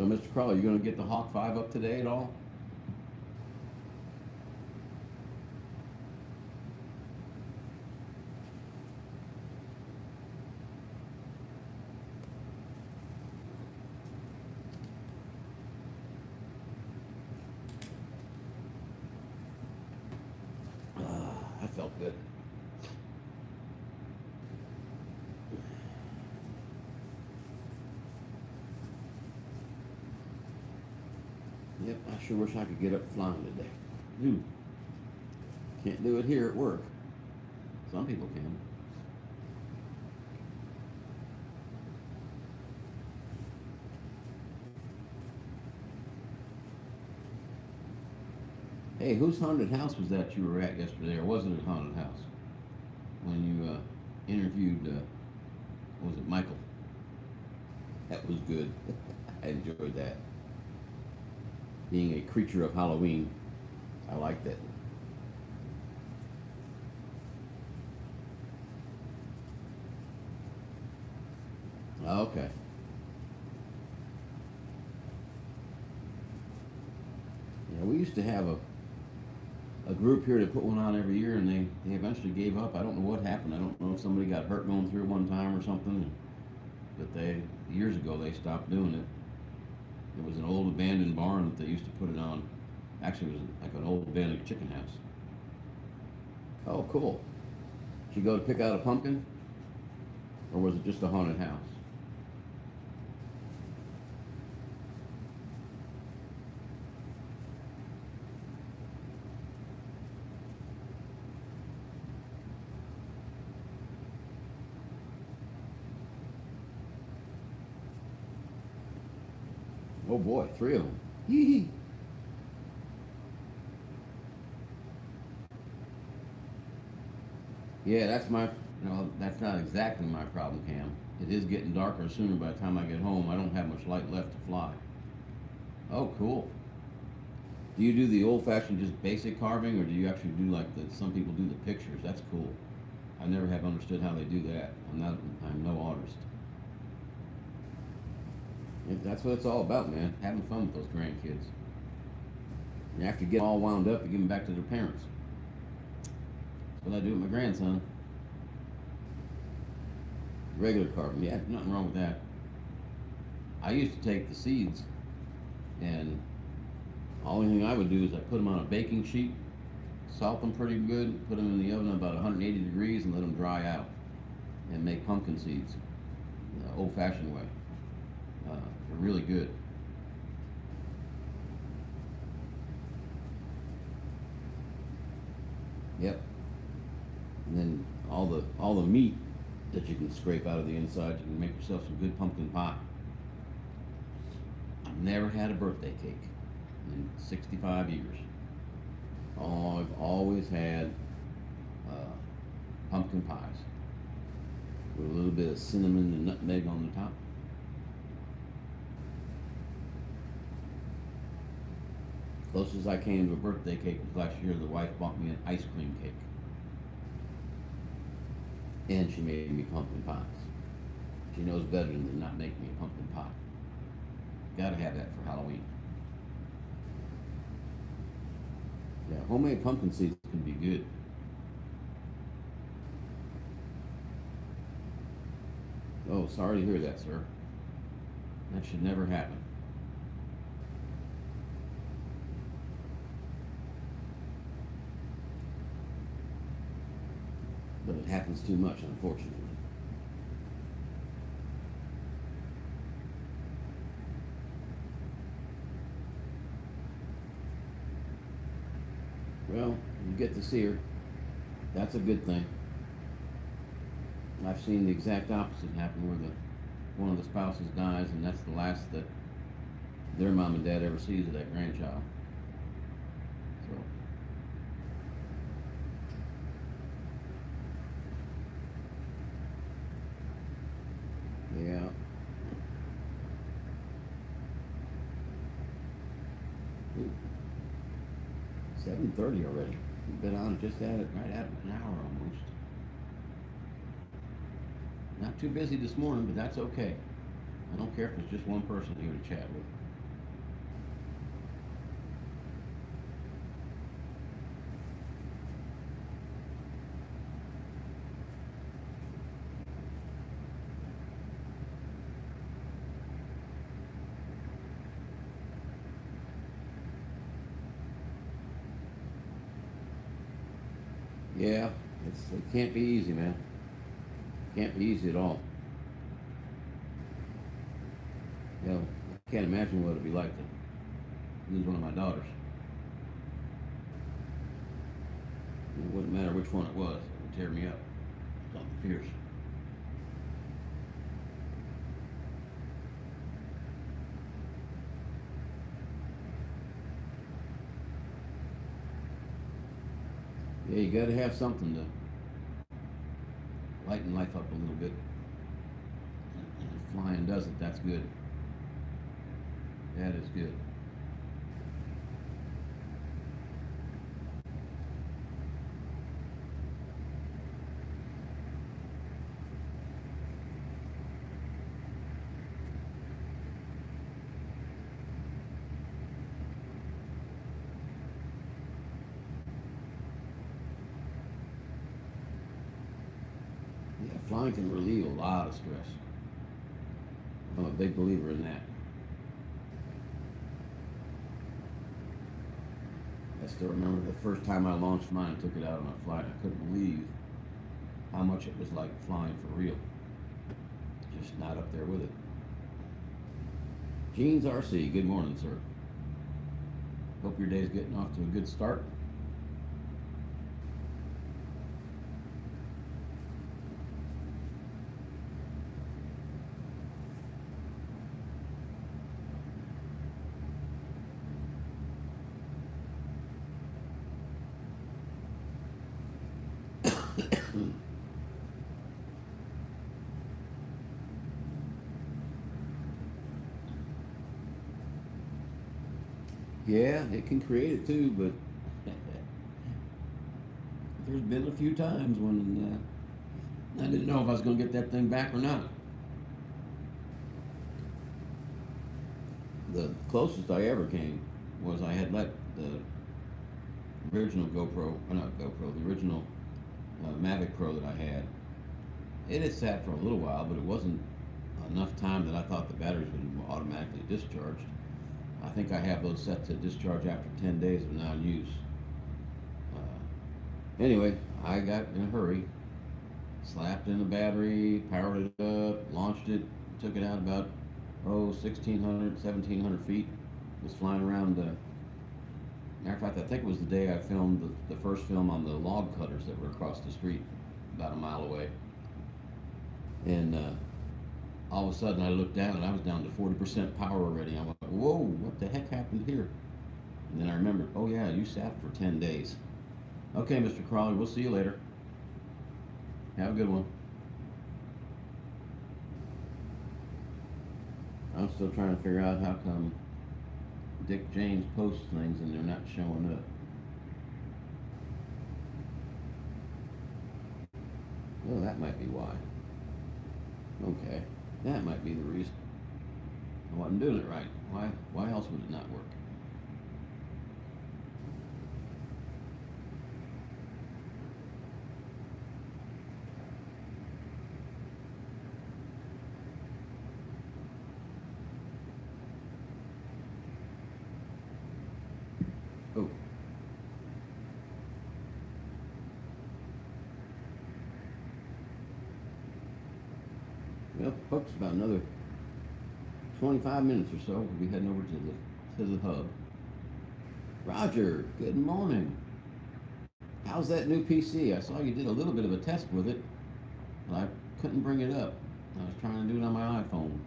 Mr. Crawley, you gonna get the Hawk 5 up today at all? That felt good. Yep, I sure wish I could get up flying today. Can't do it here at work. Some people can. Hey, whose haunted house was that you were at yesterday, or was it a haunted house? When you interviewed, was it Michael? That was good. I enjoyed that. Being a creature of Halloween, I like that. Okay. Yeah, we used to have a group here that put one on every year, and they eventually gave up. I don't know what happened. I don't know if somebody got hurt going through one time or something, but years ago they stopped doing it. It was an old abandoned barn that they used to put it on. Actually, it was like an old abandoned chicken house. Oh, cool. Did you go to pick out a pumpkin? Or was it just a haunted house? Oh boy, 3 of them. Hee. Yeah, that's not exactly my problem, Cam. It is getting darker sooner. By the time I get home, I don't have much light left to fly. Oh, cool. Do you do the old-fashioned, just basic carving, or do you actually do like some people do the pictures? That's cool. I never have understood how they do that. I'm no artist. That's what it's all about, man. Having fun with those grandkids. And after you get them all wound up, you give them back to their parents. That's what I do with my grandson. Regular carving, yeah, nothing wrong with that. I used to take the seeds, and the only thing I would do is I put them on a baking sheet, salt them pretty good, put them in the oven at about 180 degrees, and let them dry out, and make pumpkin seeds, the old-fashioned way. They're really good. Yep. And then all the meat that you can scrape out of the inside, you can make yourself some good pumpkin pie. I've never had a birthday cake in 65 years. Oh, I've always had pumpkin pies with a little bit of cinnamon and nutmeg on the top. Closest I came to a birthday cake was last year. The wife bought me an ice cream cake. And she made me pumpkin pies. She knows better than to not make me a pumpkin pie. Gotta have that for Halloween. Yeah, homemade pumpkin seeds can be good. Oh, sorry to hear that, sir. That should never happen. But it happens too much, unfortunately. Well, you get to see her. That's a good thing. I've seen the exact opposite happen where one of the spouses dies, and that's the last that their mom and dad ever sees of that grandchild. So, yeah. 7:30 already. We've been on just at it, right at an hour almost. Not too busy this morning, but that's okay. I don't care if it's just one person here to chat with. Yeah, it can't be easy, man. Can't be easy at all. You know, I can't imagine what it'd be like to lose one of my daughters. It wouldn't matter which one it was; it would tear me up. Something fierce. Yeah, you got to have something to lighten life up a little bit. And if flying does it, that's good. That is good. Yeah, flying can relieve a lot of stress. I'm a big believer in that. I still remember the first time I launched mine and took it out on a flight. I couldn't believe how much it was like flying for real. Just not up there with it. Jeans RC, good morning, sir. Hope your day's getting off to a good start. Yeah, it can create it too, but there's been a few times when I didn't know if I was going to get that thing back or not. The closest I ever came was I had let the original GoPro, or not GoPro, the original Mavic Pro that I had. It had sat for a little while, but it wasn't enough time that I thought the batteries would automatically discharge. I think I have those set to discharge after 10 days of non-use. Anyway, I got in a hurry, slapped in the battery, powered it up, launched it, took it out about 1600, 1700 feet. Was flying around. Matter of fact, I think it was the day I filmed the first film on the log cutters that were across the street, about a mile away. And all of a sudden, I looked down and I was down to 40% power already. I went, "Whoa, what the heck happened here?" And then I remembered, "Oh yeah, you sat for 10 days." Okay, Mr. Crawley, we'll see you later. Have a good one. I'm still trying to figure out how come Dick James posts things and they're not showing up. Well, that might be why. Okay, that might be the reason. I wasn't doing it right. Why else would it not work? Oh, well, folks, about another 25 minutes or so, we'll be heading over to the hub. Roger, good morning. How's that new PC? I saw you did a little bit of a test with it, but I couldn't bring it up. I was trying to do it on my iPhone.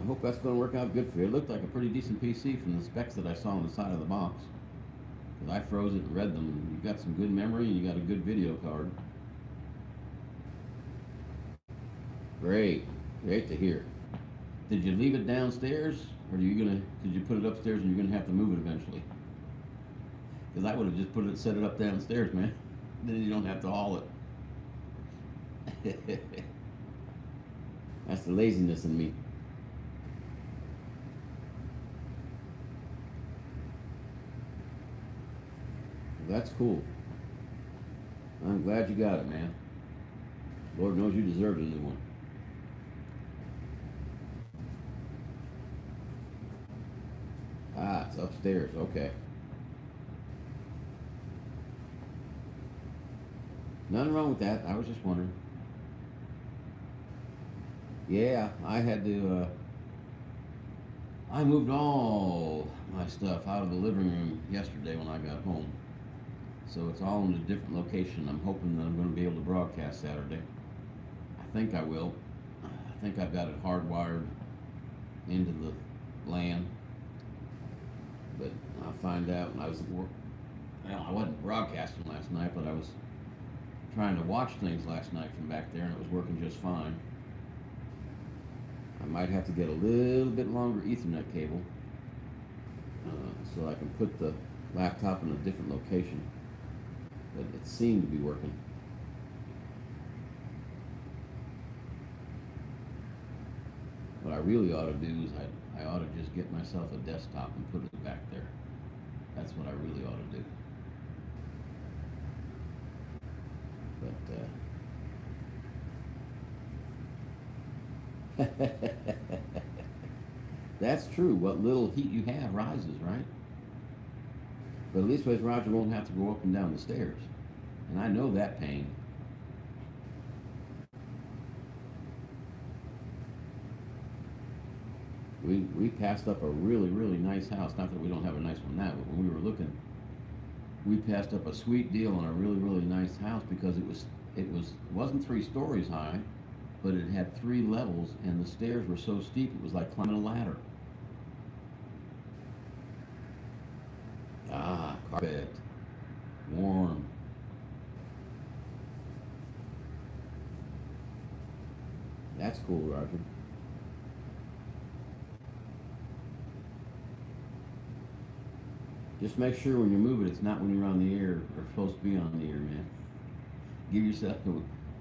I hope that's going to work out good for you. It looked like a pretty decent PC from the specs that I saw on the side of the box. Because I froze it and read them. You've got some good memory and you got a good video card. Great. Great to hear. Did you leave it downstairs? Or did you put it upstairs and you're going to have to move it eventually? Because I would have just set it up downstairs, man. Then you don't have to haul it. That's the laziness in me. That's cool. I'm glad you got it, man. Lord knows you deserved a new one. Ah, it's upstairs. Okay. Nothing wrong with that. I was just wondering. Yeah, I had to. I moved all my stuff out of the living room yesterday when I got home. So it's all in a different location. I'm hoping that I'm going to be able to broadcast Saturday. I think I will. I think I've got it hardwired into the LAN, but I'll find out. When I was at work, well, I wasn't broadcasting last night, but I was trying to watch things last night from back there, and it was working just fine. I might have to get a little bit longer Ethernet cable so I can put the laptop in a different location, but it seemed to be working. What I really ought to do is I ought to just get myself a desktop and put it back there. That's what I really ought to do. But that's true. What little heat you have rises, right? But at least Roger won't have to go up and down the stairs. And I know that pain. We passed up a really, really nice house. Not that we don't have a nice one now, but when we were looking, we passed up a sweet deal on a really, really nice house because it wasn't 3 stories high, but it had 3 levels, and the stairs were so steep it was like climbing a ladder. Ah, carpet, warm. That's cool, Roger. Just make sure when you move it, it's not when you're on the air or supposed to be on the air, man. Give yourself,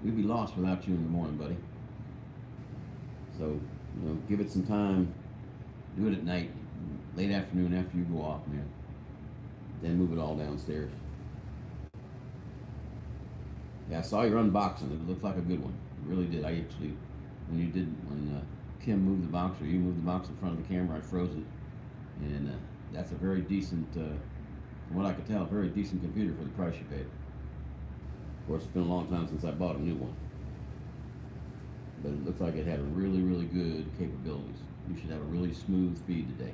we'd be lost without you in the morning, buddy. So, give it some time. Do it at night, late afternoon after you go off, man. Then move it all downstairs. Yeah, I saw your unboxing. It looked like a good one. It really did. I actually, when Kim moved the box, or you moved the box in front of the camera, I froze it. And that's a very decent, from what I could tell, very decent computer for the price you paid. Of course, it's been a long time since I bought a new one. But it looks like it had really, really good capabilities. You should have a really smooth feed today.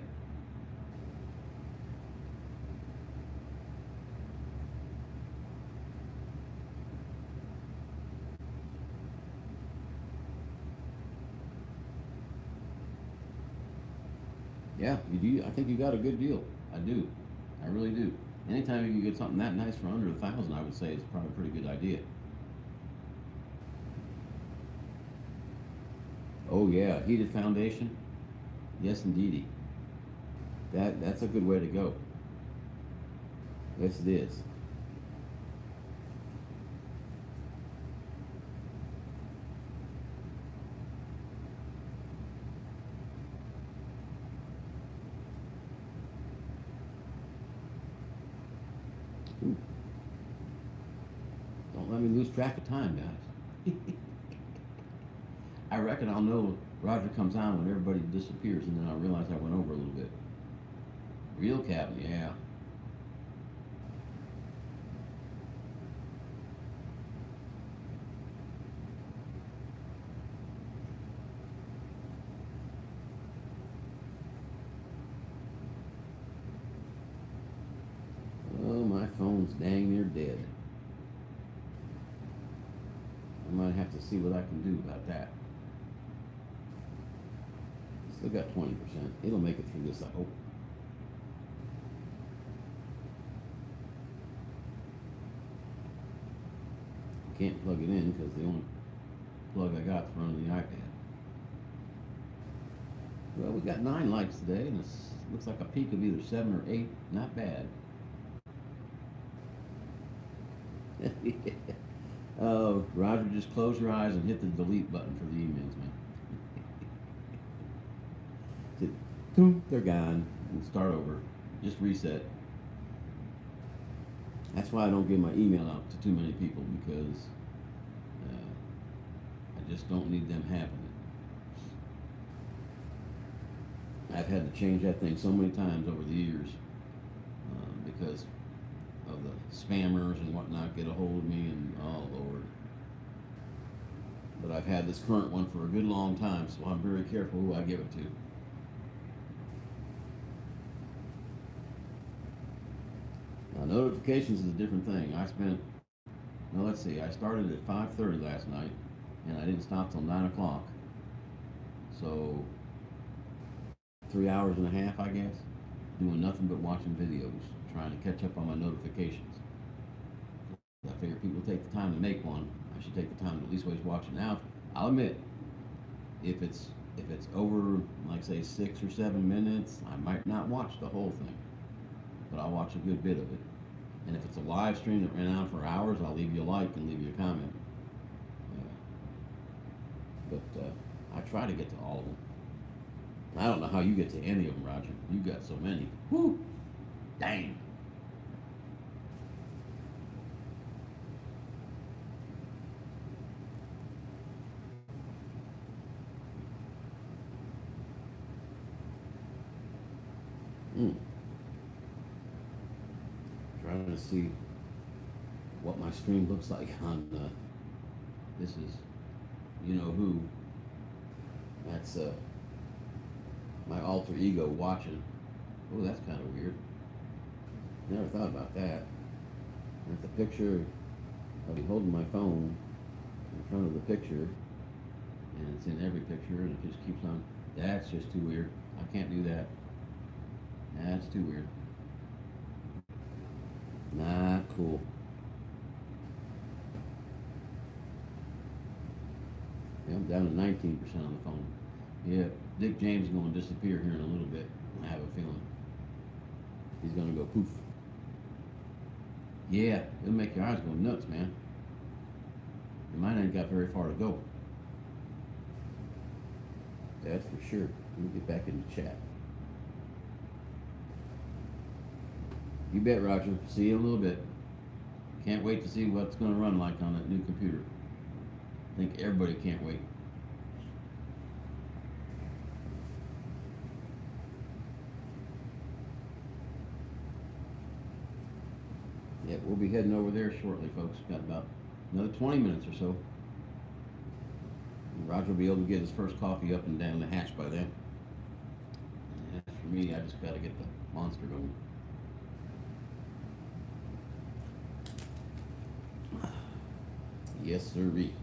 Yeah, you do. I think you got a good deal. I do. I really do. Anytime you can get something that nice for under $1,000, I would say it's probably a pretty good idea. Oh yeah, heated foundation. Yes, indeedy. That's a good way to go. Yes, it is. Ooh. Don't let me lose track of time, guys. I reckon I'll know Roger comes on when everybody disappears, and then I'll realize I went over a little bit. Real cabinet, yeah. Oh, my phone's dang near dead. I might have to see what I can do about that. Still got 20%. It'll make it through this, I hope. Can't plug it in because the only plug I got is for under the iPad. Well, we got 9 likes today, and it looks like a peak of either 7 or 8. Not bad. Oh, Roger, just close your eyes and hit the delete button for the emails, man. Boom, they're gone. And start over. Just reset. That's why I don't give my email out to too many people, because I just don't need them having I've had to change that thing so many times over the years because of the spammers and whatnot get a hold of me, and oh Lord. But I've had this current one for a good long time, so I'm very careful who I give it to. Now, notifications is a different thing. Now let's see, I started at 5:30 last night, and I didn't stop till 9 o'clock. So, 3 hours and a half, I guess, doing nothing but watching videos, trying to catch up on my notifications. I figure people take the time to make one. I should take the time to at least watch it. Now, I'll admit, if it's over, like say 6 or 7 minutes, I might not watch the whole thing, but I'll watch a good bit of it. And if it's a live stream that ran on for hours, I'll leave you a like and leave you a comment. But I try to get to all of them. I don't know how you get to any of them, Roger. You got so many. Whoo! Dang. Trying to see what my stream looks like on this is you know who. That's my alter ego watching. Oh, that's kind of weird. Never thought about that. With the picture, I'll be holding my phone in front of the picture, and it's in every picture, and it just keeps on. That's just too weird. I can't do that. That's too weird. Not cool. Yeah, I'm down to 19% on the phone. Yeah, Dick James is going to disappear here in a little bit. I have a feeling. He's going to go poof. Yeah, it'll make your eyes go nuts, man. And mine ain't got very far to go. That's for sure. Let me get back in the chat. You bet, Roger. See you in a little bit. Can't wait to see what's going to run like on that new computer. I think everybody can't wait. Yeah, we'll be heading over there shortly, folks. Got about another 20 minutes or so. Roger will be able to get his first coffee up and down the hatch by then. And as for me, I just got to get the monster going. Yes, sirree.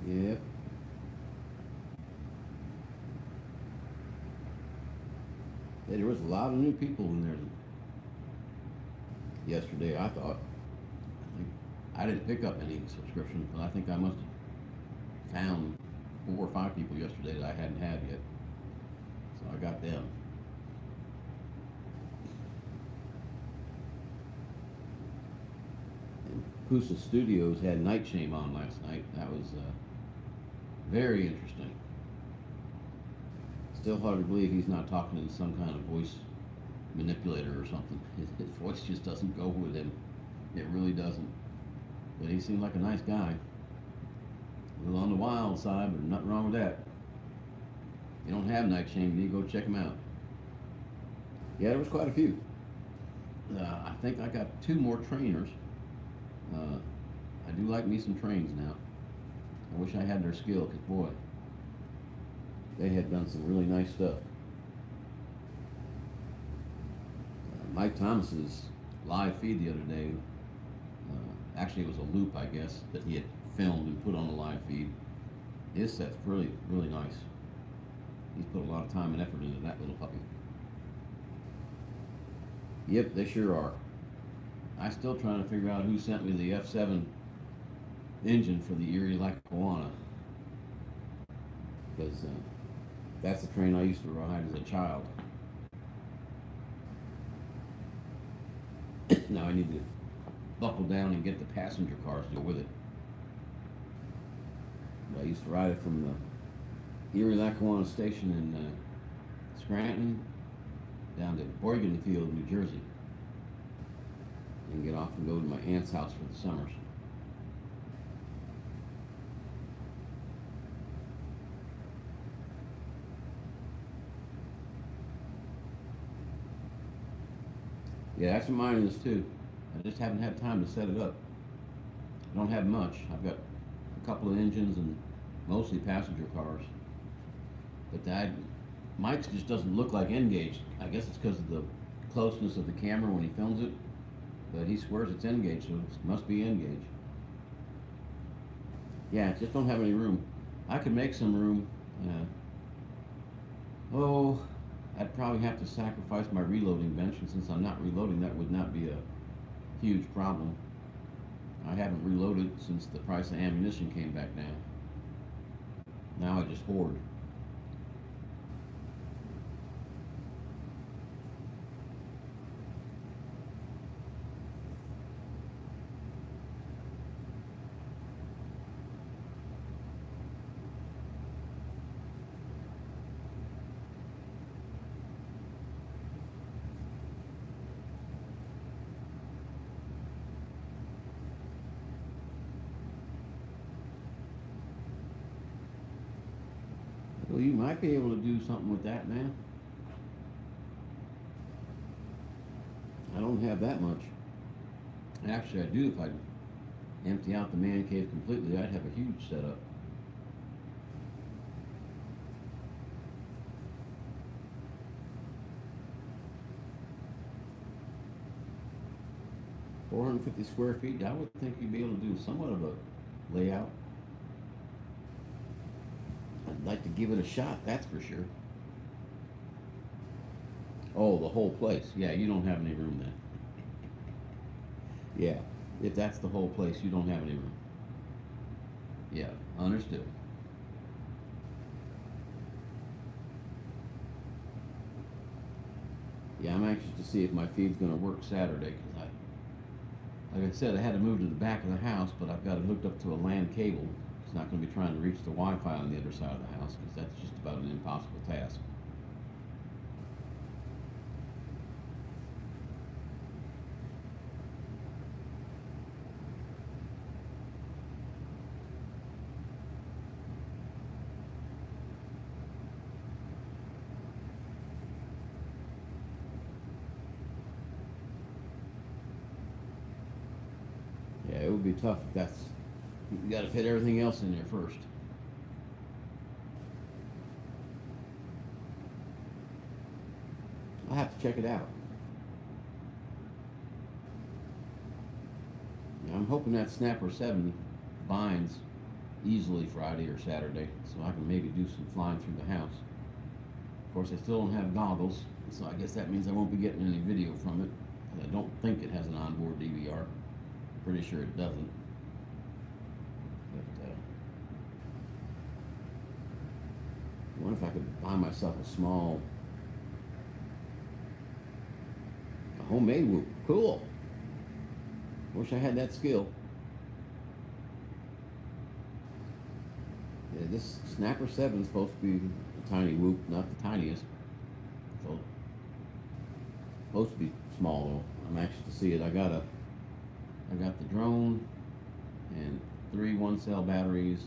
Yep. Yeah, there was a lot of new people in there yesterday, I thought. I didn't pick up any subscriptions, but I think I must have found 4 or 5 people yesterday that I hadn't had yet. So I got them. And Pusa Studios had Night Shame on last night. That was very interesting. Still hard to believe he's not talking in some kind of voice manipulator or something. His voice just doesn't go with him. It really doesn't. But he seemed like a nice guy. A little on the wild side, but nothing wrong with that. If you don't have Night Shame, you need to go check him out. Yeah, there was quite a few. I think I got 2 more trainers. I do like me some trains now. I wish I had their skill, because boy, they had done some really nice stuff. Mike Thomas's live feed the other day, actually it was a loop, I guess, that he had filmed and put on the live feed. His set's really, really nice. He's put a lot of time and effort into that little puppy. Yep, they sure are. I'm still trying to figure out who sent me the F7 engine for the Erie Lackawanna, because that's the train I used to ride as a child. Now I need to buckle down and get the passenger cars to go with it. But I used to ride it from the Erie Lackawanna station in Scranton down to Borgenfield, New Jersey, and get off and go to my aunt's house for the summers. Yeah, that's what mine is too. I just haven't had time to set it up. I don't have much. I've got a couple of engines and mostly passenger cars. But Mike's just doesn't look like N-gauge. I guess it's because of the closeness of the camera when he films it. But he swears it's N-gauge, so it must be N-gauge. Yeah, just don't have any room. I could make some room. I'd probably have to sacrifice my reloading bench, and since I'm not reloading, that would not be a huge problem. I haven't reloaded since the price of ammunition came back down. Now I just hoard. Well, you might be able to do something with that, man. I don't have that much. Actually, I do. If I empty out the man cave completely, I'd have a huge setup. $450 square feet, I would think you'd be able to do somewhat of a layout. I'd like to give it a shot, that's for sure. Oh, the whole place. Yeah, you don't have any room then. Yeah, if that's the whole place, you don't have any room. Yeah, understood. Yeah, I'm anxious to see if my feed's going to work Saturday, because like I said, I had to move to the back of the house, but I've got it hooked up to a LAN cable. It's not going to be trying to reach the Wi-Fi on the other side of the house, because that's just about an impossible task. Yeah, it would be tough if you got to fit everything else in there first. I'll have to check it out. Yeah, I'm hoping that Snapper 7 binds easily Friday or Saturday, so I can maybe do some flying through the house. Of course, I still don't have goggles, so I guess that means I won't be getting any video from it. I don't think it has an onboard DVR. Pretty sure it doesn't. But, I wonder if I could buy myself a homemade whoop. Cool. Wish I had that skill. Yeah, this Snapper 7 is supposed to be a tiny whoop, not the tiniest. So, supposed to be small though. I'm anxious to see it. I got the drone and 3 1-cell batteries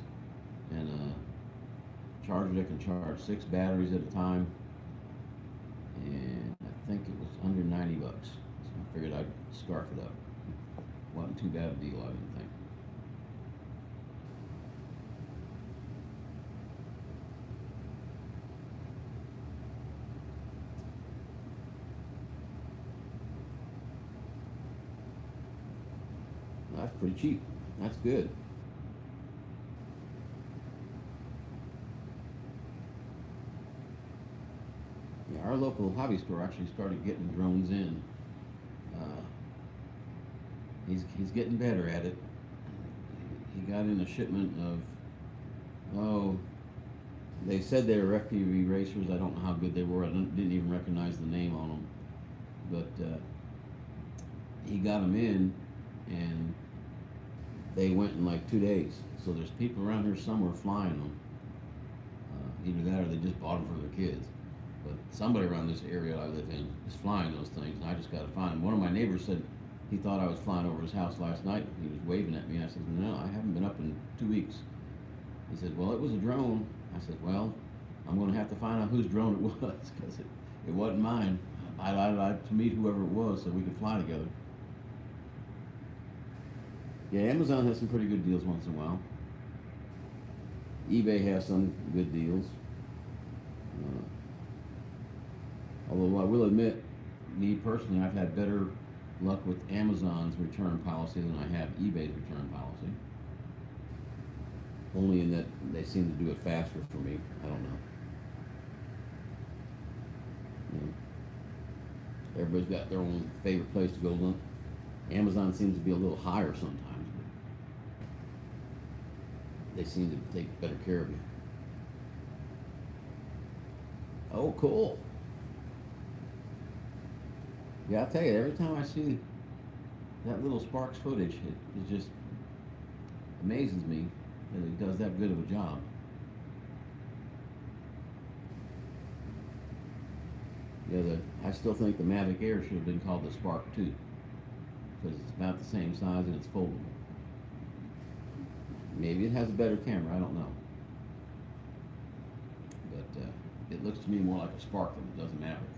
and a charger that can charge 6 batteries at a time, and I think it was under $90. So I figured I'd scarf it up. Wasn't too bad a deal, I didn't think. That's pretty cheap. That's good. Yeah, our local hobby store actually started getting drones in. He's getting better at it. He got in a shipment of, they said they were FPV racers. I don't know how good they were. I didn't even recognize the name on them. But he got them in, and they went in like 2 days. So there's people around here somewhere flying them. Either that or they just bought them for their kids. But somebody around this area I live in is flying those things, and I just got to find them. One of my neighbors said he thought I was flying over his house last night. He was waving at me. I said, no, I haven't been up in 2 weeks. He said, well, it was a drone. I said, well, I'm going to have to find out whose drone it was, because it wasn't mine. I'd like to meet whoever it was so we could fly together. Yeah, Amazon has some pretty good deals once in a while. eBay has some good deals. Although I will admit, me personally, I've had better luck with Amazon's return policy than I have eBay's return policy. Only in that they seem to do it faster for me. I don't know. Everybody's got their own favorite place to go look. Amazon seems to be a little higher sometimes, but they seem to take better care of you. Oh, cool. Yeah, I'll tell you, every time I see that little Sparks footage, it just amazes me that it does that good of a job. Yeah, I still think the Mavic Air should have been called the Spark 2, because it's about the same size and it's foldable. Maybe it has a better camera, I don't know. But it looks to me more like a Spark than it does a Mavic.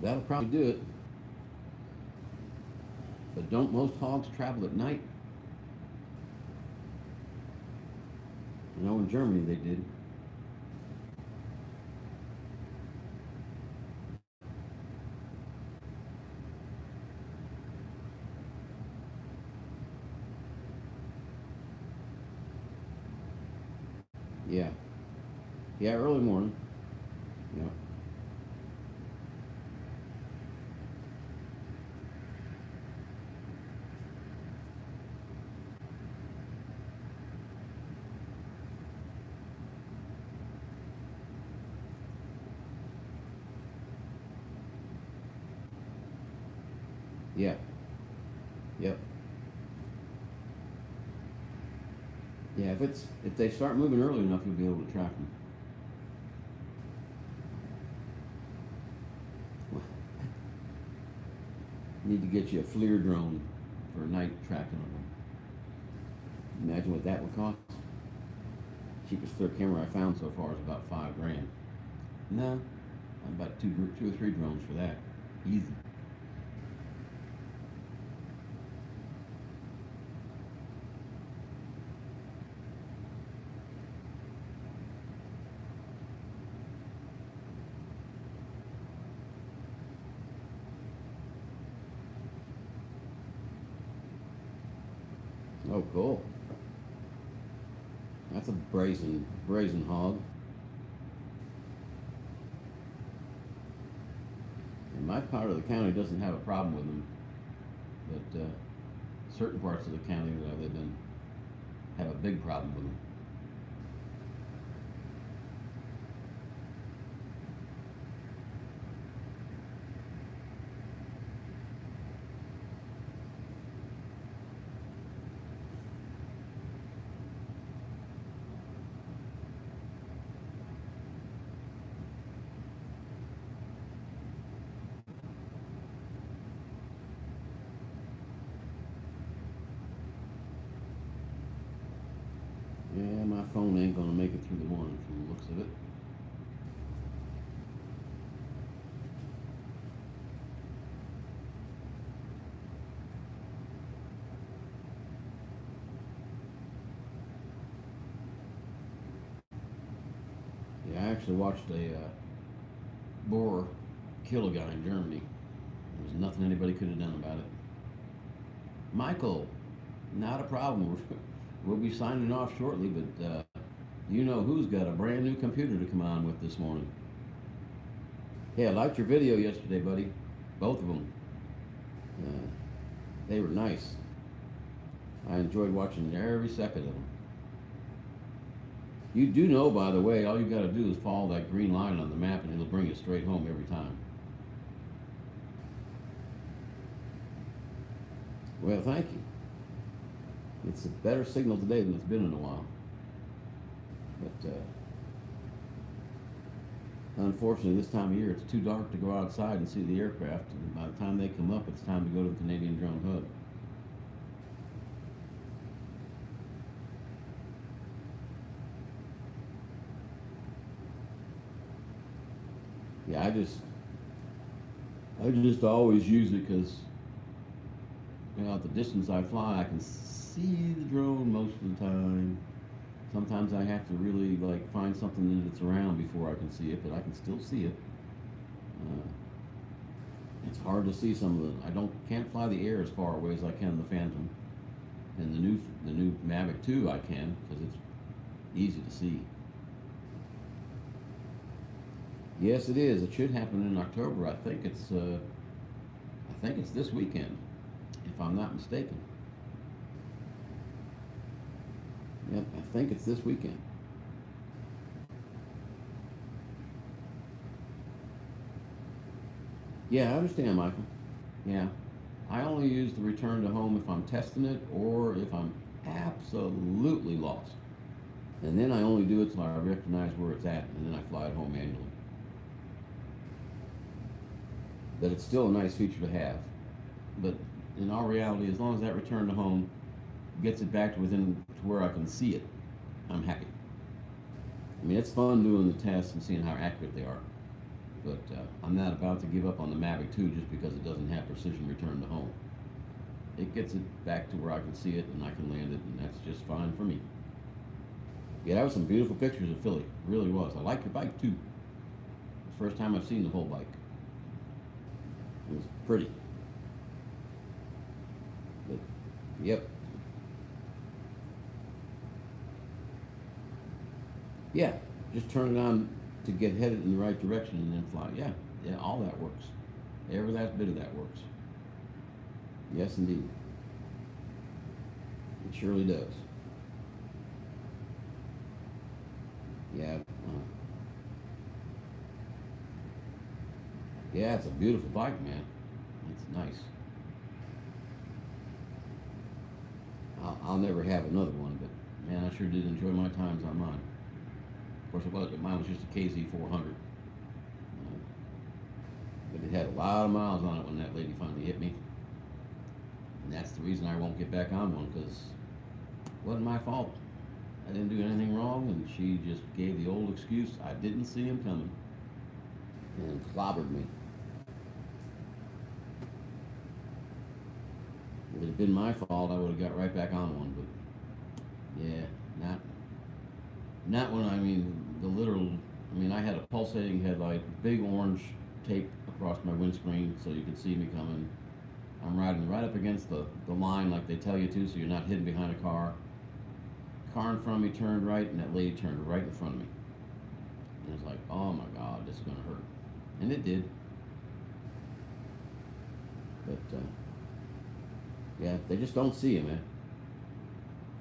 That'll probably do it. But don't most hogs travel at night? I know in Germany they did. Yeah. Yeah, early morning. Yeah. Yeah. Yep. Yeah, if they start moving early enough, you'll be able to track them. Need to get you a FLIR drone for night tracking of them. Imagine what that would cost. Cheapest FLIR camera I found so far is about $5,000. No, I'm about two or three drones for that. Easy. Oh, cool. That's a brazen hog. And my part of the county doesn't have a problem with them, but certain parts of the county that I live in have a big problem with them. Yeah, my phone ain't gonna make it through the morning from the looks of it. Yeah, I actually watched a boar kill a guy in Germany. There was nothing anybody could have done about it. Michael, not a problem. We'll be signing off shortly, but you know who's got a brand new computer to come on with this morning. Yeah, I liked your video yesterday, buddy. Both of them. They were nice. I enjoyed watching every second of them. You do know, by the way, all you got to do is follow that green line on the map and it'll bring you straight home every time. Well, thank you. It's a better signal today than it's been in a while. But unfortunately, this time of year, it's too dark to go outside and see the aircraft. And by the time they come up, it's time to go to the Canadian Drone Hub. Yeah, I just always use it because, at the distance I fly, I can see the drone most of the time. Sometimes I have to really like find something that's around before I can see it, but I can still see it. Uh, it's hard to see some of the. Can't fly the air as far away as I can the Phantom, and the new Mavic 2 I can because it's easy to see. Yes, it is. It should happen in October. I think it's this weekend, if I'm not mistaken. Yep, I think it's this weekend. Yeah, I understand, Michael. Yeah, I only use the return to home if I'm testing it or if I'm absolutely lost. And then I only do it till I recognize where it's at, and then I fly it home manually. But it's still a nice feature to have. But in all reality, as long as that return to home gets it back to where I can see it, I'm happy. I mean, it's fun doing the tests and seeing how accurate they are. But I'm not about to give up on the Mavic 2 just because it doesn't have precision return to home. It gets it back to where I can see it and I can land it, and that's just fine for me. Yeah, that was some beautiful pictures of Philly. It really was. I like your bike too. It's the first time I've seen the whole bike. It was pretty. But, yep. Yeah, just turn it on to get headed in the right direction and then fly. Yeah, all that works. Every last bit of that works. Yes, indeed. It surely does. Yeah. Yeah, it's a beautiful bike, man. It's nice. I'll never have another one, but man, I sure did enjoy my times on mine. Of course, mine was just a KZ400, but it had a lot of miles on it when that lady finally hit me, and that's the reason I won't get back on one because it wasn't my fault. I didn't do anything wrong, and she just gave the old excuse I didn't see him coming and clobbered me. If it had been my fault, I would have got right back on one, but yeah, not when the literal. I had a pulsating headlight, big orange tape across my windscreen so you could see me coming. I'm riding right up against the line like they tell you to, so you're not hidden behind a car. Car in front of me turned right, and that lady turned right in front of me. And it was like, oh my God, this is gonna hurt, and it did. But yeah, they just don't see him, man.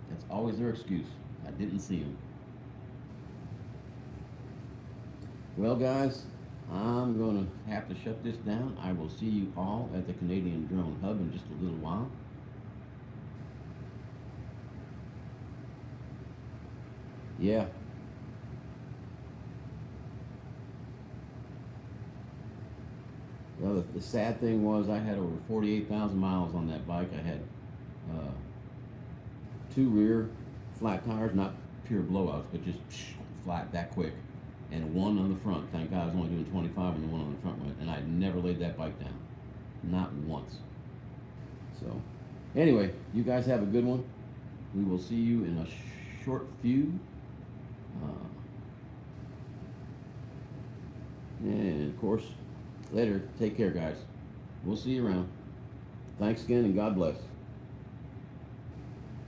That's always their excuse. I didn't see him. Well, guys, I'm going to have to shut this down. I will see you all at the Canadian Drone Hub in just a little while. Yeah. Well, the sad thing was I had over 48,000 miles on that bike. I had two rear flat tires, not pure blowouts, but just flat that quick. And one on the front. Thank God I was only doing 25 when the one on the front went. And I never laid that bike down. Not once. So, anyway, you guys have a good one. We will see you in a short few. And, of course, later. Take care, guys. We'll see you around. Thanks again, and God bless.